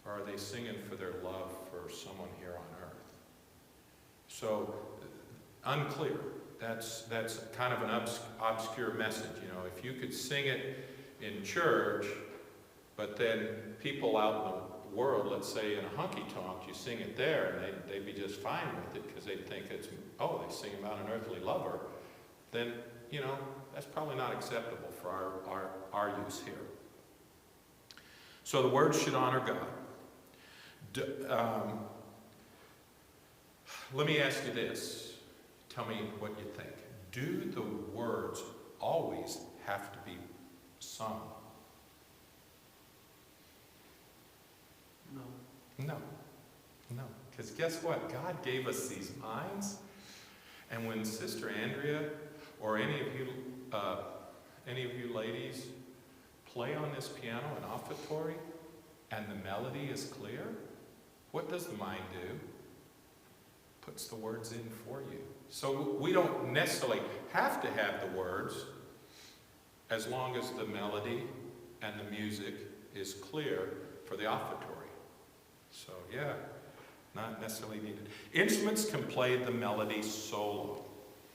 or are they singing for their love for someone here on earth? So, unclear. That's kind of an obscure message. You know, if you could sing it in church, but then people out in the world, let's say in a honky-tonk, you sing it there, and they'd be just fine with it because they'd think it's, oh, they sing about an earthly lover, then, you know, that's probably not acceptable for our use here. So the words should honor God. Let me ask you this. Tell me what you think. Do the words always have to be sung? No. No. Because guess what? God gave us these minds. And when Sister Andrea or any of you ladies play on this piano in offertory and the melody is clear, what does the mind do? Puts the words in for you. So we don't necessarily have to have the words as long as the melody and the music is clear for the offertory. So yeah, Not necessarily needed. Instruments can play the melody solo,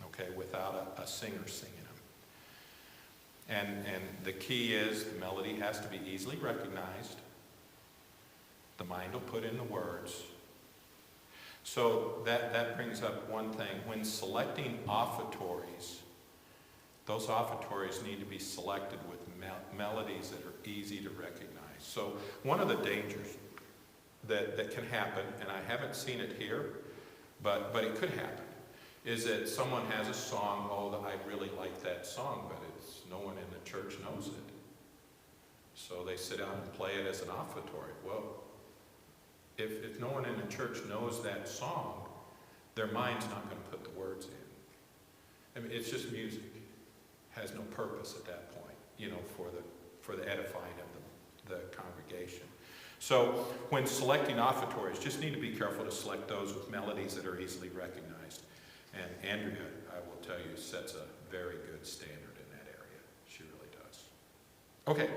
okay, without a singer singing them. And the key is the melody has to be easily recognized. The mind will put in the words. So that brings up one thing. When selecting offertories, those offertories need to be selected with melodies that are easy to recognize. So one of the dangers that can happen, and I haven't seen it here, but it could happen, is that someone has a song, I really like that song, but no one in the church knows it. So they sit down and play it as an offertory. Well, if no one in the church knows that song, their mind's not going to put the words in. I mean, it's just music. It has no purpose at that point, for the edifying of the congregation. So when selecting offertories, just need to be careful to select those with melodies that are easily recognized. And Andrea, I will tell you, sets a very good standard in that area. She really does. Okay,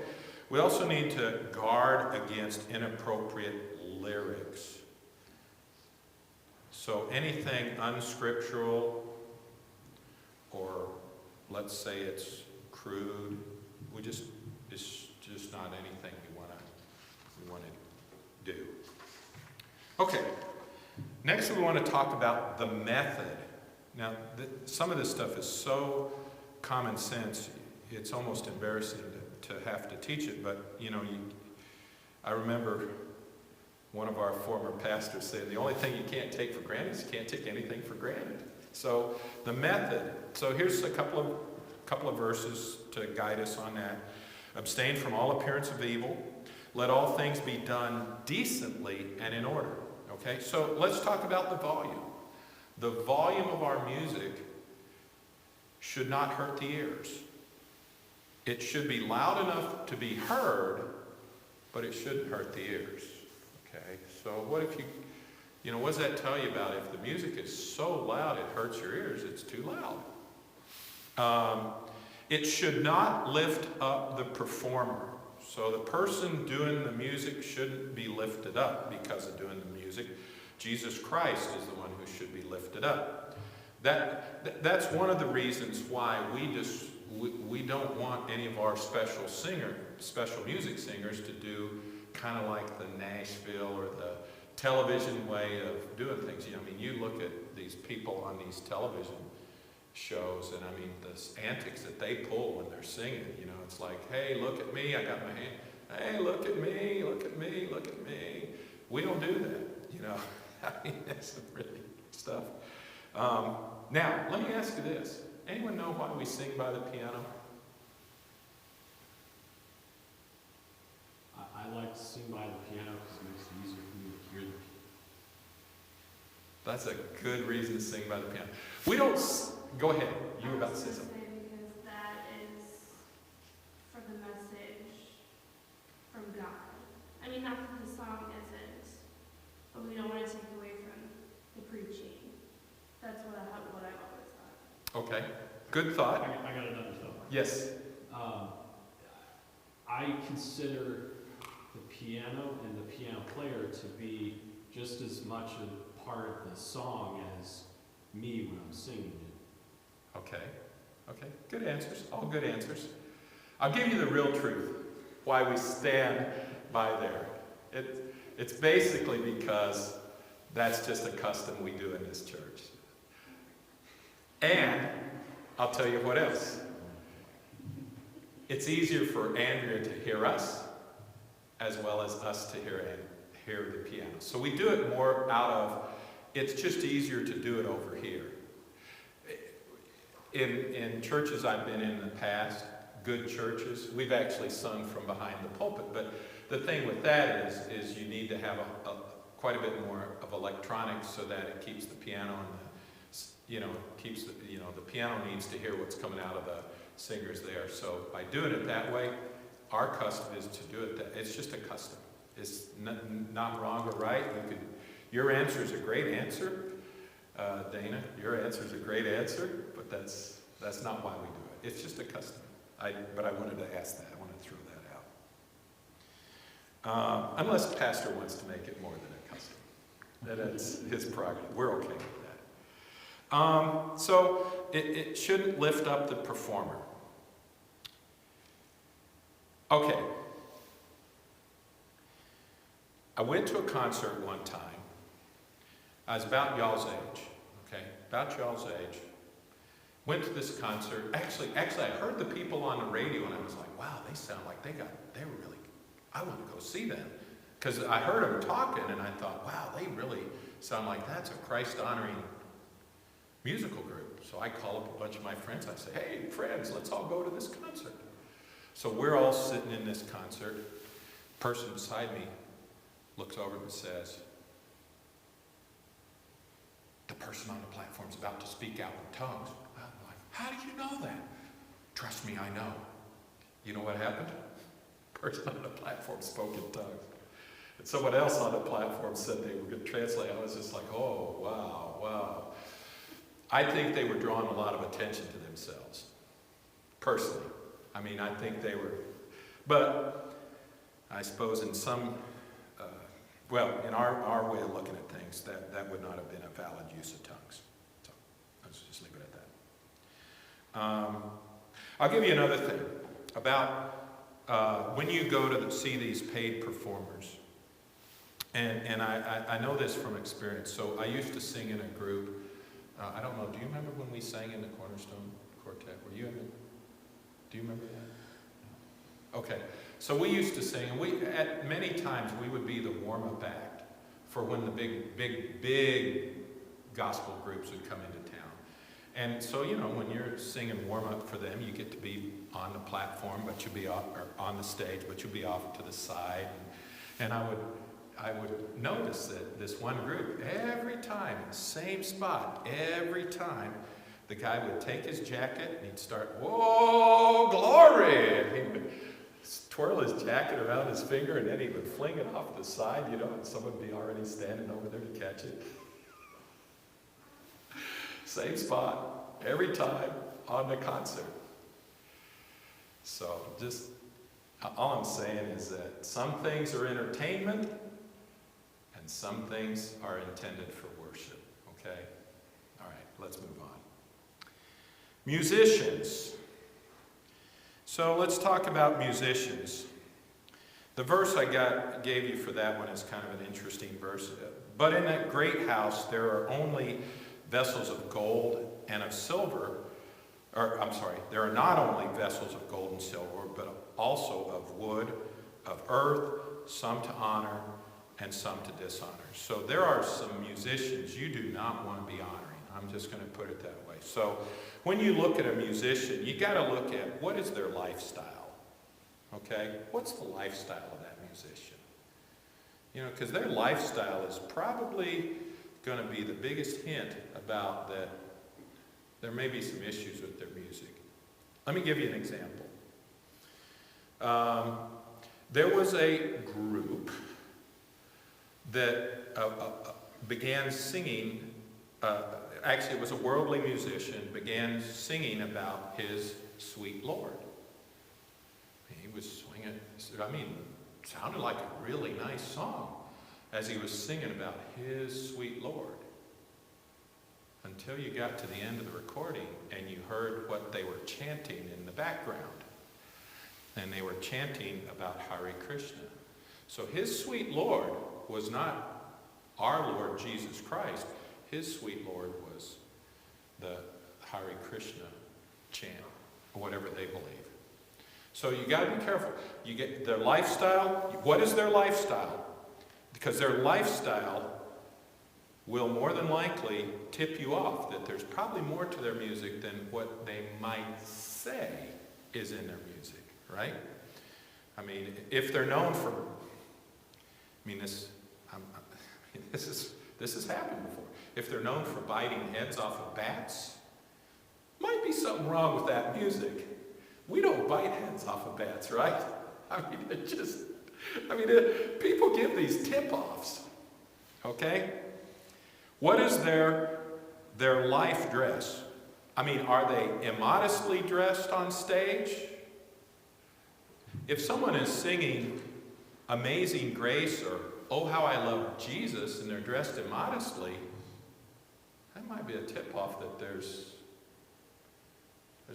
we also need to guard against inappropriate lyrics. So anything unscriptural, or let's say it's crude, it's just not anything we want to do. Okay, next we want to talk about the method. Now, some of this stuff is so common sense, it's almost embarrassing to have to teach it, but I remember one of our former pastors saying, the only thing you can't take for granted is you can't take anything for granted. So the method. So here's a couple of verses to guide us on that. Abstain from all appearance of evil. Let all things be done decently and in order. Okay, so let's talk about the volume. The volume of our music should not hurt the ears. It should be loud enough to be heard, but it shouldn't hurt the ears. Okay, so what if what does that tell you about if the music is so loud it hurts your ears? It's too loud. It should not lift up the performer. So the person doing the music shouldn't be lifted up because of doing the music. Jesus Christ is the one who should be lifted up. That's one of the reasons why we don't want any of our special music singers to do kind of like the Nashville or the television way of doing things. You look at these people on these television shows, and the antics that they pull when they're singing, it's like, hey, look at me, I got my hand, hey, look at me, look at me, look at me. We don't do that, that's some really stuff. Now, let me ask you this. Anyone know why we sing by the piano? I like to sing by the piano because it makes it easier for me to hear the piano. That's a good reason to sing by the piano. We don't... Go ahead. You were about to say something. Because that is for the message from God. Not that the song isn't, but we don't want to take away from the preaching. That's what I've always thought. Okay. Good thought. I got another thought. Yes. I consider the piano and the piano player to be just as much a part of the song as me when I'm singing it. Okay. Good answers. All good answers. I'll give you the real truth. Why we stand by there. It's basically because that's just a custom we do in this church. And I'll tell you what else. It's easier for Andrea to hear us as well as us to hear the piano. So we do it more out of, it's just easier to do it over here. In churches I've been in the past, good churches, we've actually sung from behind the pulpit. But the thing with that is you need to have quite a bit more of electronics so that it keeps the piano and the piano needs to hear what's coming out of the singers there. So by doing it that way, our custom is to do it that. It's just a custom. It's not wrong or right. Your answer is a great answer, Dana. Your answer is a great answer, but that's not why we do it. It's just a custom. But I wanted to ask that. I wanted to throw that out. Unless Pastor wants to make it more than a custom. That's his prerogative. We're okay with that. So it shouldn't lift up the performer. Okay. I went to a concert one time. I was about y'all's age. Okay, about y'all's age. Went to this concert. Actually, I heard the people on the radio, and I was like, wow, they sound like they were really, I want to go see them. Because I heard them talking, and I thought, wow, they really sound like that's a Christ-honoring musical group. So I call up a bunch of my friends. I say, hey, friends, let's all go to this concert. So we're all sitting in this concert. Person beside me looks over and says, the person on the platform is about to speak out in tongues. I'm like, how do you know that? Trust me, I know. You know what happened? Person on the platform spoke in tongues. And someone else on the platform said they were going to translate. I was just like, oh, wow. I think they were drawing a lot of attention to themselves, personally. I mean, I think they were, but I suppose in some, in our way of looking at things, that would not have been a valid use of tongues. So let's just leave it at that. I'll give you another thing about when you go to see these paid performers. And I know this from experience. So I used to sing in a group. I don't know, do you remember when we sang in the Cornerstone Quartet? Were you in it? Do you remember that? Okay. So we used to sing, and at many times we would be the warm-up act for when the big gospel groups would come into town. And so, when you're singing warm-up for them, you get to be on the platform, but you'll be off, or on the stage, but you'll be off to the side. And I would notice that this one group, every time, same spot, every time, the guy would take his jacket and he'd start, whoa, glory! And he would twirl his jacket around his finger, and then he would fling it off the side, and someone would be already standing over there to catch it. Same spot, every time on the concert. So just, all I'm saying is that some things are entertainment, and some things are intended for worship, okay? All right, let's move on. Musicians. So let's talk about musicians. The verse I gave you for that one is kind of an interesting verse. But in that great house there are only vessels of gold and of silver, there are not only vessels of gold and silver, but also of wood, of earth, some to honor and some to dishonor. So there are some musicians you do not want to be honoring. I'm just going to put it that way. So when you look at a musician, you got to look at what is their lifestyle. Okay? What's the lifestyle of that musician? Because their lifestyle is probably going to be the biggest hint about that there may be some issues with their music. Let me give you an example. There was a group that began singing, actually it was a worldly musician, began singing about his sweet Lord. He was swinging, sounded like a really nice song as he was singing about his sweet Lord. Until you got to the end of the recording and you heard what they were chanting in the background. And they were chanting about Hare Krishna. So his sweet Lord was not our Lord Jesus Christ. His sweet Lord was the Hare Krishna chant, or whatever they believe. So you got to be careful. You get their lifestyle. What is their lifestyle? Because their lifestyle will more than likely tip you off that there's probably more to their music than what they might say is in their music, right? If they're known for, this has happened before. If they're known for biting heads off of bats, might be something wrong with that music. We don't bite heads off of bats, right? People give these tip-offs, okay? What is their life dress? Are they immodestly dressed on stage? If someone is singing Amazing Grace or oh, how I love Jesus, and they're dressed immodestly, that might be a tip-off that there's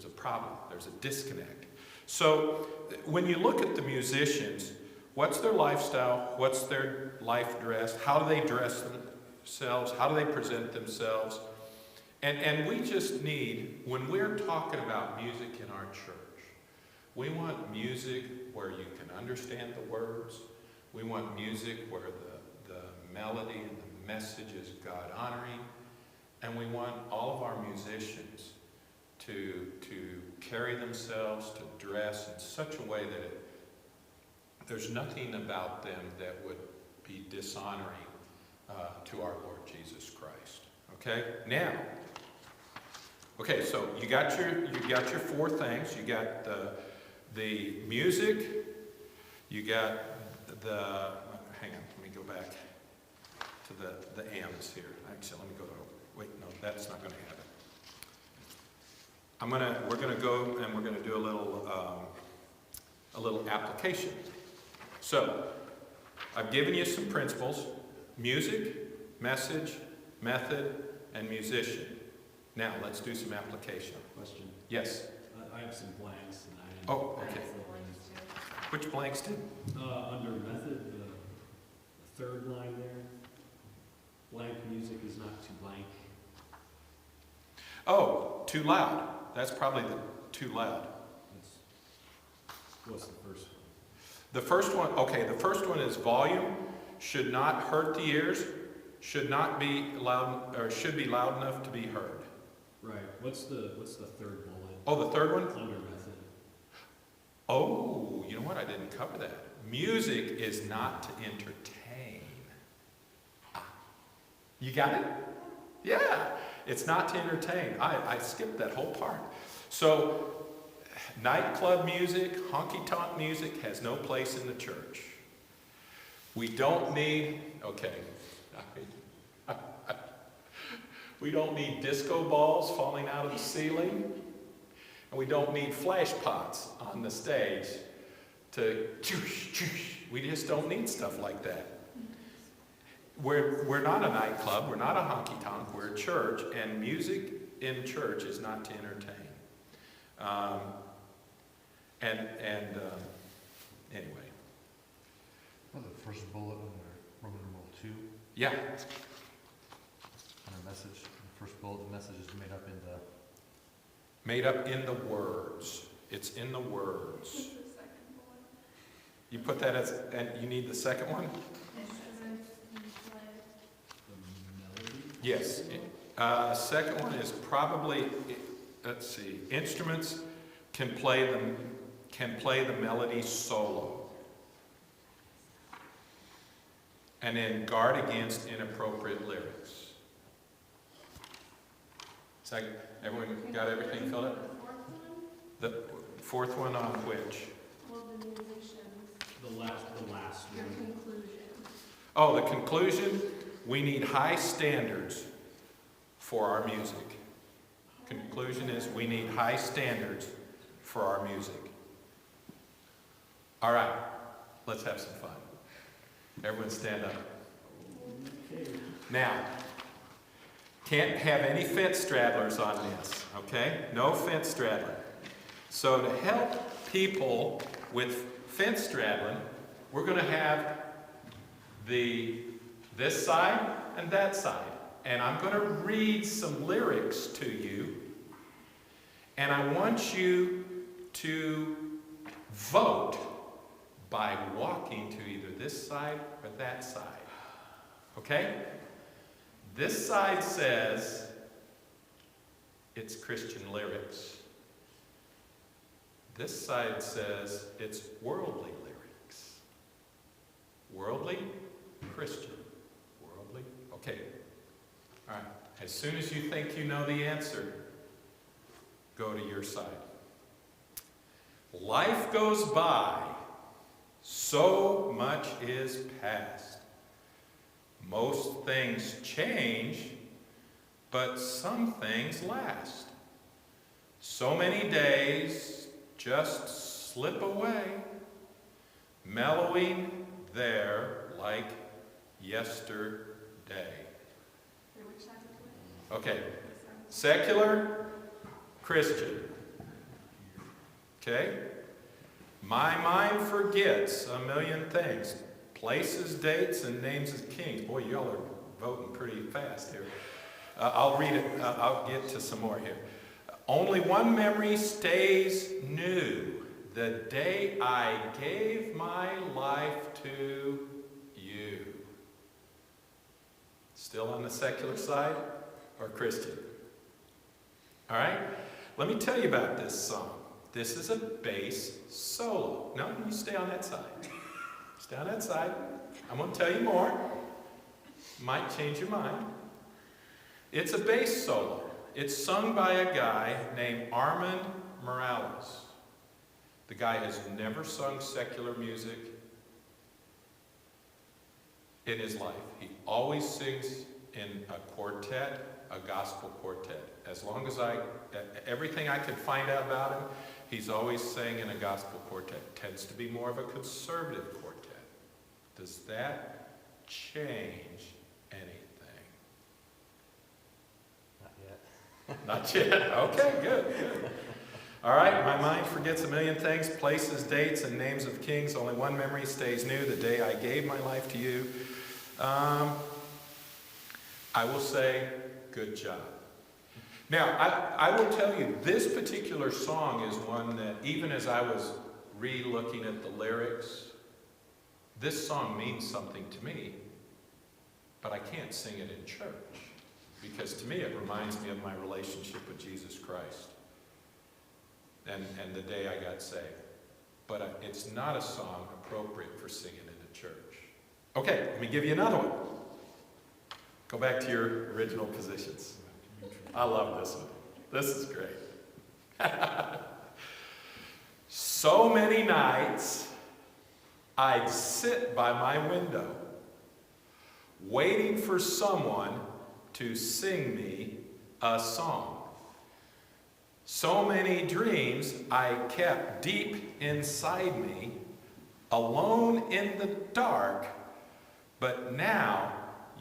a problem, there's a disconnect. So when you look at the musicians, what's their lifestyle? What's their life dress? How do they dress themselves? How do they present themselves? And we just need, when we're talking about music in our church, we want music where you can understand the words. We want music where the melody and the message is God-honoring. And we want all of our musicians to carry themselves, to dress in such a way that there's nothing about them that would be dishonoring to our Lord Jesus Christ. Okay? Now, so you got your four things. You got the music. You got the. Hang on, let me go back to the M's here. Actually, let me go to. Wait, no, that's not going to happen. We're gonna go and we're gonna do a little application. So, I've given you some principles: music, message, method, and musician. Now, let's do some application. Question. Yes. I have some blanks, and I didn't. Oh, I okay. have some blanks too. Which blanks did? Under method, the third line there, blank music is not too blank. Oh, too loud. That's probably the too loud. What's the first one? The first one is volume. Should not hurt the ears. Should not be loud, or should be loud enough to be heard. Right. What's the third bullet? Oh, the third one? Under method. Oh, you know what? I didn't cover that. Music is not to entertain. You got it? Yeah. It's not to entertain. I skipped that whole part. So, nightclub music, honky-tonk music has no place in the church. We don't need, we don't need disco balls falling out of the ceiling. And we don't need flash pots on the stage to we just don't need stuff like that. We're not a nightclub, we're not a honky-tonk, we're a church, and music in church is not to entertain. Anyway. Well, the first bullet under Roman numeral 2, Yeah. under message, the first bullet, the message is made up in the... Made up in the words. It's in the words. What's the second bullet? You put that as, and you need the second one? It says you play. The melody? Yes. Second one is probably, let's see, instruments can play the melody solo. And then guard against inappropriate lyrics. It's like, everyone got everything filled out? The fourth one? The fourth one on which? Well, the musicians. The last Your one. conclusion. Oh, the conclusion, we need high standards for our music. Conclusion is we need high standards for our music. All right, let's have some fun. Everyone stand up. Okay. Now, can't have any fence straddlers on this, okay? No fence straddling. So to help people with fence straddling, we're going to have this side and that side. And I'm going to read some lyrics to you. And I want you to vote by walking to either this side or that side. Okay? This side says it's Christian lyrics. This side says it's worldly lyrics. Worldly, Christian. Worldly, okay. All right. As soon as you think you know the answer, go to your side. Life goes by, so much is past. Most things change, but some things last. So many days just slip away, mellowing there like yesterday. Which that's a Okay. Secular, Christian. Okay? My mind forgets a million things. Places, dates, and names of kings. Boy, y'all are voting pretty fast here. I'll read it. I'll get to some more here. Only one memory stays new. The day I gave my life to you. Still on the secular side or Christian? All right? Let me tell you about this song. This is a bass solo. No, you stay on that side. Stay on that side. I'm going to tell you more. Might change your mind. It's a bass solo. It's sung by a guy named Armand Morales. The guy has never sung secular music in his life. He always sings in a quartet, a gospel quartet. As long as everything I could find out about him, he's always sang in a gospel quartet. Tends to be more of a conservative quartet. Does that change anything? Not yet. Not yet. Okay, good. All right, my mind forgets a million things, places, dates, and names of kings. Only one memory stays new, the day I gave my life to you. I will say, good job. Now, I will tell you, this particular song is one that, even as I was re-looking at the lyrics, this song means something to me, but I can't sing it in church, because to me it reminds me of my relationship with Jesus Christ and the day I got saved. But it's not a song appropriate for singing in a church. Okay, let me give you another one. Go back to your original positions. I love this one. This is great. So many nights I'd sit by my window waiting for someone to sing me a song. So many dreams I kept deep inside me, alone in the dark, but now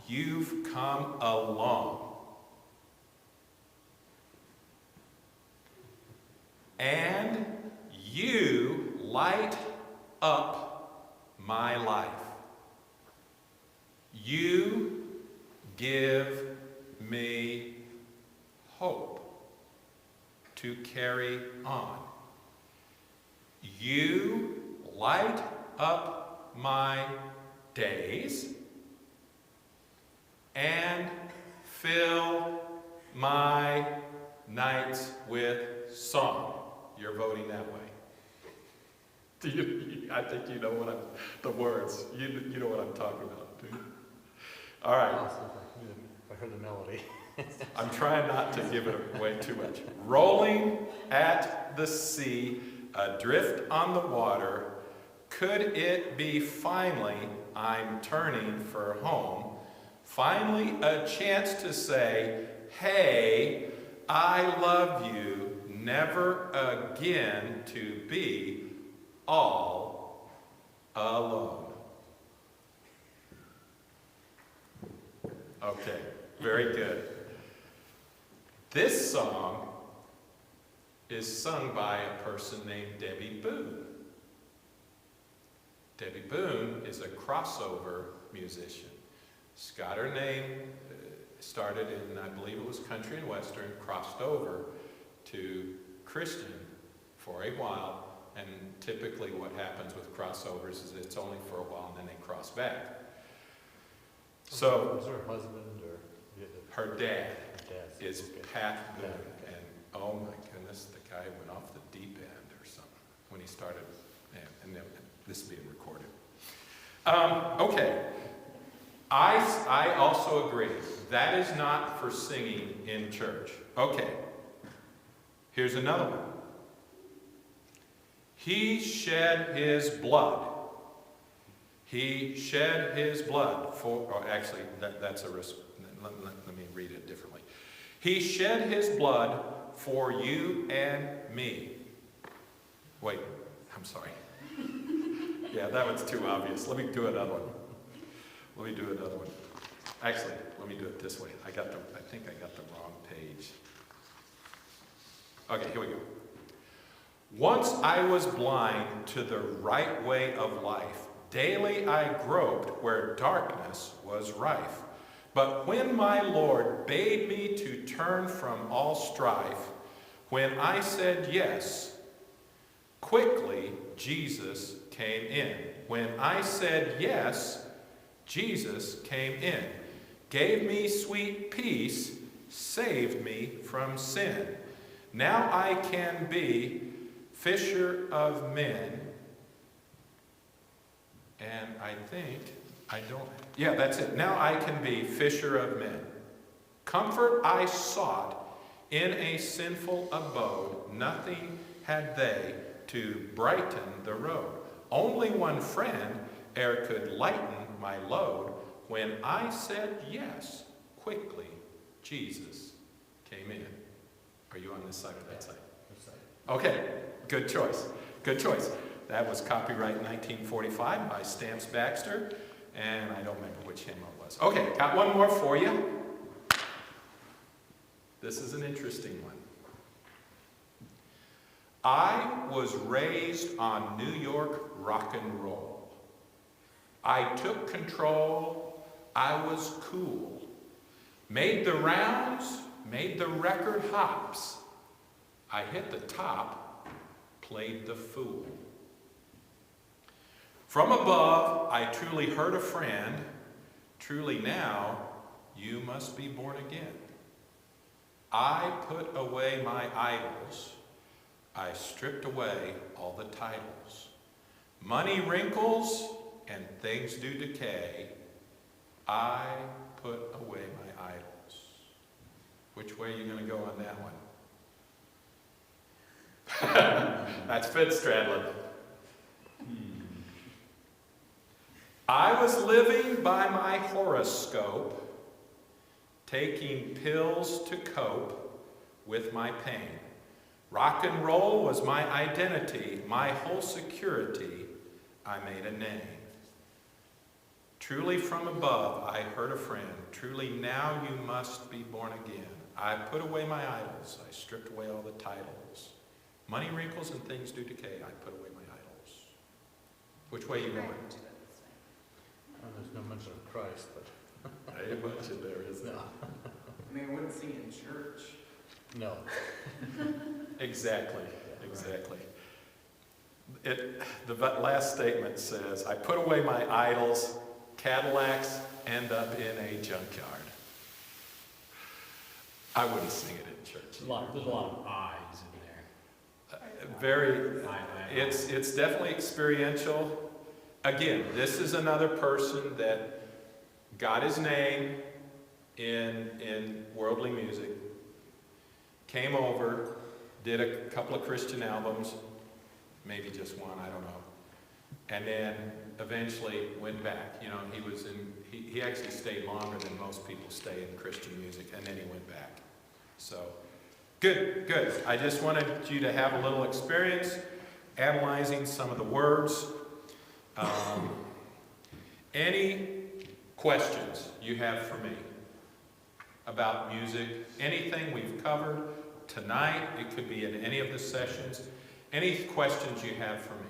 you've come along. And you light up my life. You give me hope to carry on. You light up my days and fill my nights with song. You're voting that way. I think you know the words. You know what I'm talking about, do you? All right. If I heard the melody. I'm trying not to give it away too much. Rolling at the sea, adrift on the water, could it be finally I'm turning for home? Finally a chance to say, hey, I love you, never again to be all alone. Okay, very good. This song is sung by a person named Debbie Boone. Debbie Boone is a crossover musician. She's got her name, started in, I believe it was country and western, crossed over to Christian for a while, and typically what happens with crossovers is it's only for a while and then they cross back. So, was her husband or her dad her is okay. Pat Boone, and oh my goodness, the guy went off the deep end or something when he started, and this is being recorded. Okay, I also agree, that is not for singing in church. Okay, here's another one. He shed his blood. He shed his blood for, or actually, that's a risk. Let me read it differently. He shed his blood for you and me. Wait, I'm sorry. Yeah, that one's too obvious. Let me do another one. Let me do another one. Actually, let me do it this way. I think I got the wrong page. Okay, here we go. Once I was blind to the right way of life. Daily I groped where darkness was rife. But when my Lord bade me to turn from all strife, when I said yes, quickly Jesus came in. When I said yes, Jesus came in, gave me sweet peace, saved me from sin. Now I can be fisher of men. And that's it. Now I can be fisher of men. Comfort I sought in a sinful abode. Nothing had they to brighten the road. Only one friend ere could lighten my load. When I said yes, quickly Jesus came in. Are you on this side or that side? This side. Okay, good choice. Good choice. That was copyright 1945 by Stamps Baxter, and I don't remember which hymn it was. Okay, got one more for you. This is an interesting one. I was raised on New York rock and roll. I took control. I was cool. Made the rounds, made the record hops. I hit the top, played the fool. From above, I truly heard a friend. Truly now, you must be born again. I put away my idols. I stripped away all the titles. Money wrinkles and things do decay. I put away my idols. Which way are you going to go on that one? That's Fitzstradlin. I was living by my horoscope, taking pills to cope with my pain. Rock and roll was my identity, my whole security. I made a name. Truly from above I heard a friend. Truly now you must be born again. I put away my idols. I stripped away all the titles. Money wrinkles and things do decay. I put away my idols. Which way are you going? Well, there's no mention of Christ, but I ain't much in there, is there? no. I mean, I wouldn't sing in church. No. Exactly. The last statement says, I put away my idols. Cadillacs end up in a junkyard. I wouldn't sing it in church. There's a lot of eyes in there. Very, it's definitely experiential. Again, this is another person that got his name in worldly music, came over, did a couple of Christian albums, maybe just one, I don't know, and then eventually went back. You know, he actually stayed longer than most people stay in Christian music, and then he went back. So, good. I just wanted you to have a little experience analyzing some of the words. Any questions you have for me about music, anything we've covered tonight, it could be in any of the sessions, any questions you have for me?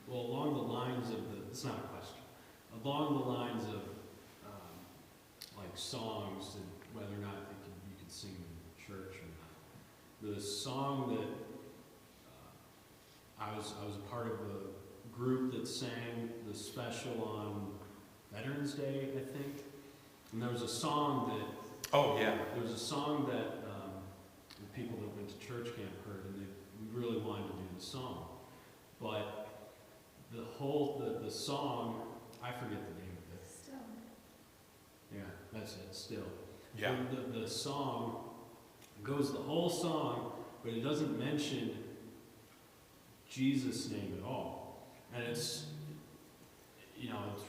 Well, along the lines of it's not a question, along the lines of like songs and whether or not you could sing in church or not. The song that I was a part of a group that sang the special on Veterans Day, I think. And there was a song that there was a song that the people that went to church camp heard, and we really wanted to do the song. But the song, I forget the name of it. Still. Yeah, that's it, Still. Yeah. The song goes the whole song, but it doesn't mention Jesus' name at all. And it's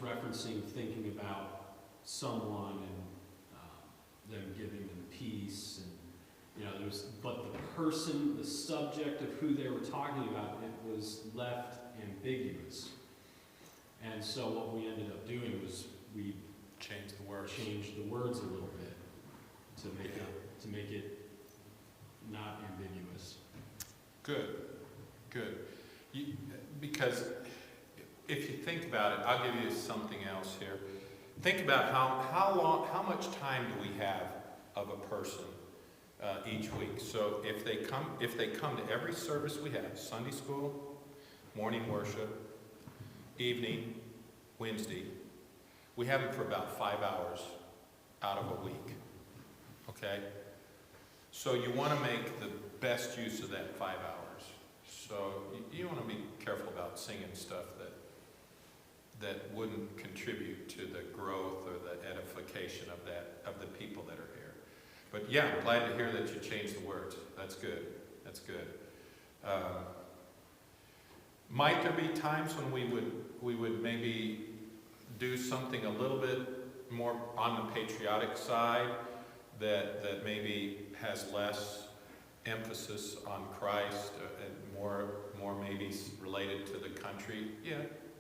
referencing thinking about someone and them giving them peace, and but the person, the subject of who they were talking about, it was left ambiguous. And so what we ended up doing was we Change the words. changed the words a little bit to make Yeah. to make it not ambiguous. Good, good. Because if you think about it, I'll give you something else here. Think about how much time do we have of a person each week? So if they come to every service we have, Sunday school, morning worship, evening, Wednesday, we have them for about 5 hours out of a week. Okay? So you want to make the best use of that 5 hours. So you want to be careful about singing stuff that wouldn't contribute to the growth or the edification of the people that are here. But yeah, I'm glad to hear that you changed the words. That's good. That's good. Might there be times when we would maybe do something a little bit more on the patriotic side that maybe has less emphasis on Christ and more maybe related to the country? Yeah,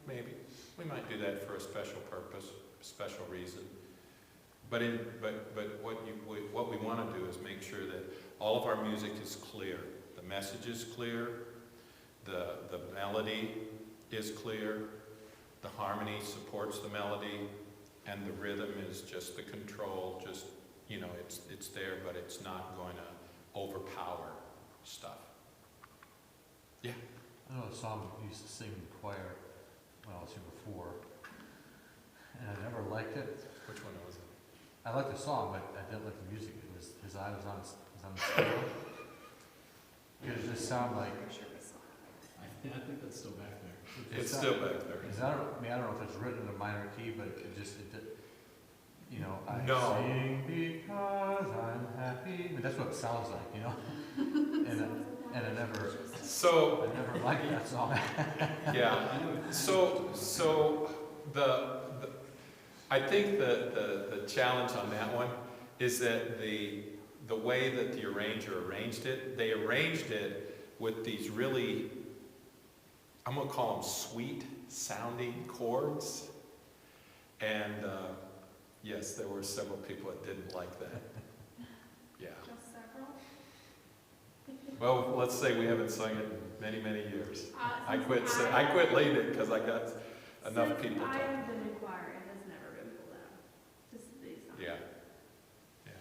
maybe. We might do that for a special purpose, a special reason. But what we want to do is make sure that all of our music is clear. The message is clear. The melody is clear. The harmony supports the melody, and the rhythm is just the control. Just it's there, but it's not going to overpower stuff. Yeah. I know a song we used to sing in the choir when I was here before, and I never liked it. Which one was it? I liked the song, but I didn't like the music. It was His Eye was on the scale. It just sounded like. I think that's still back there. It's still back there. I don't know if it's written in a minor key, but it did. I No. sing because I'm happy. I mean, that's what it sounds like, and I never liked that song. Yeah. So I think the challenge on that one is that the way that the arranger arranged it, they arranged it with these really, I'm going to call them sweet sounding chords. And yes, there were several people that didn't like that. Yeah. Just several? Well, let's say we haven't sung it in many, many years. I Since quit leading it because I got enough since people I talking. have been in choir, it has never been pulled out. Just these songs. Yeah. Yeah.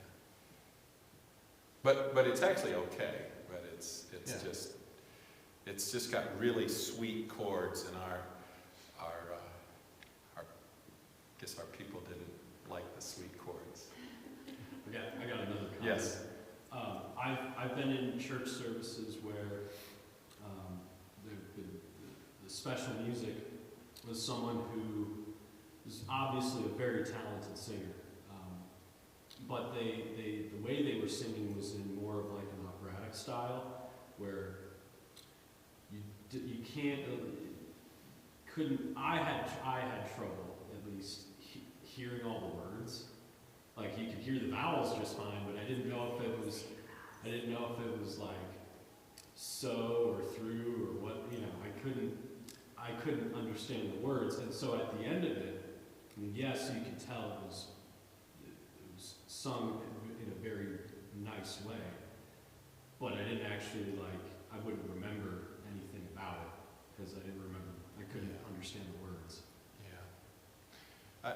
But it's actually okay. But it's Yeah. just got really sweet chords, and our I guess our people didn't like the sweet chords. I got another comment. Yes. I've been in church services where the special music was someone who was obviously a very talented singer, but the way they were singing was in more of like an operatic style, where you couldn't. I had trouble at least hearing all the words. Like you could hear the vowels just fine, but I didn't know if it was like so or through or what. I couldn't understand the words, and so at the end of it, I mean, yes, you could tell it was sung in a very nice way, but I didn't actually I wouldn't remember anything about it because I couldn't understand the words. Yeah.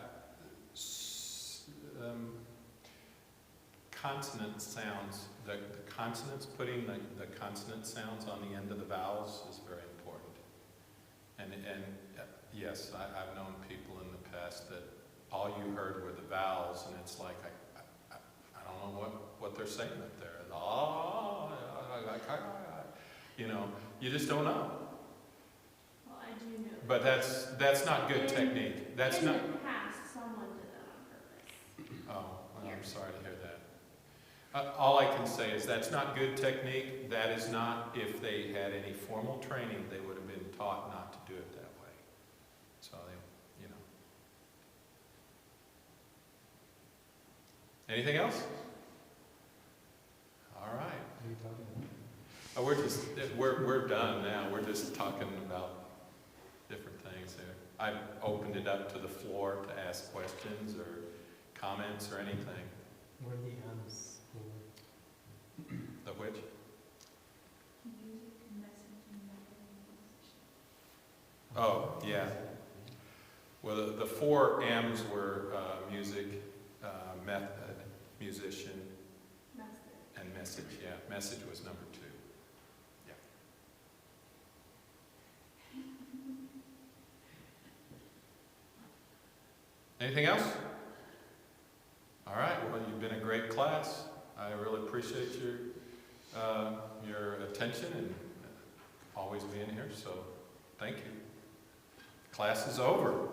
Consonant sounds, the consonants, putting the consonant sounds on the end of the vowels is very important. And yes, I've known people in the past that all you heard were the vowels, and it's like, I don't know what they're saying up there. You just don't know. Well, I do know. But that's not good technique. That's in not. the past, someone did that on purpose. Oh, well, I'm sorry to hear that. All I can say is that's not good technique. That is not, if they had any formal training, they would have been taught not to do it that way. So, Anything else? All right. We're done now. We're just talking about I've opened it up to the floor to ask questions or comments or anything. What are the M's for? The which? Oh, yeah. Well, the 4 M's were music, method, musician, and message. Yeah, message was number 2. Yeah. Anything else? All right. Well, you've been a great class. I really appreciate your attention and always being here. So, thank you. Class is over.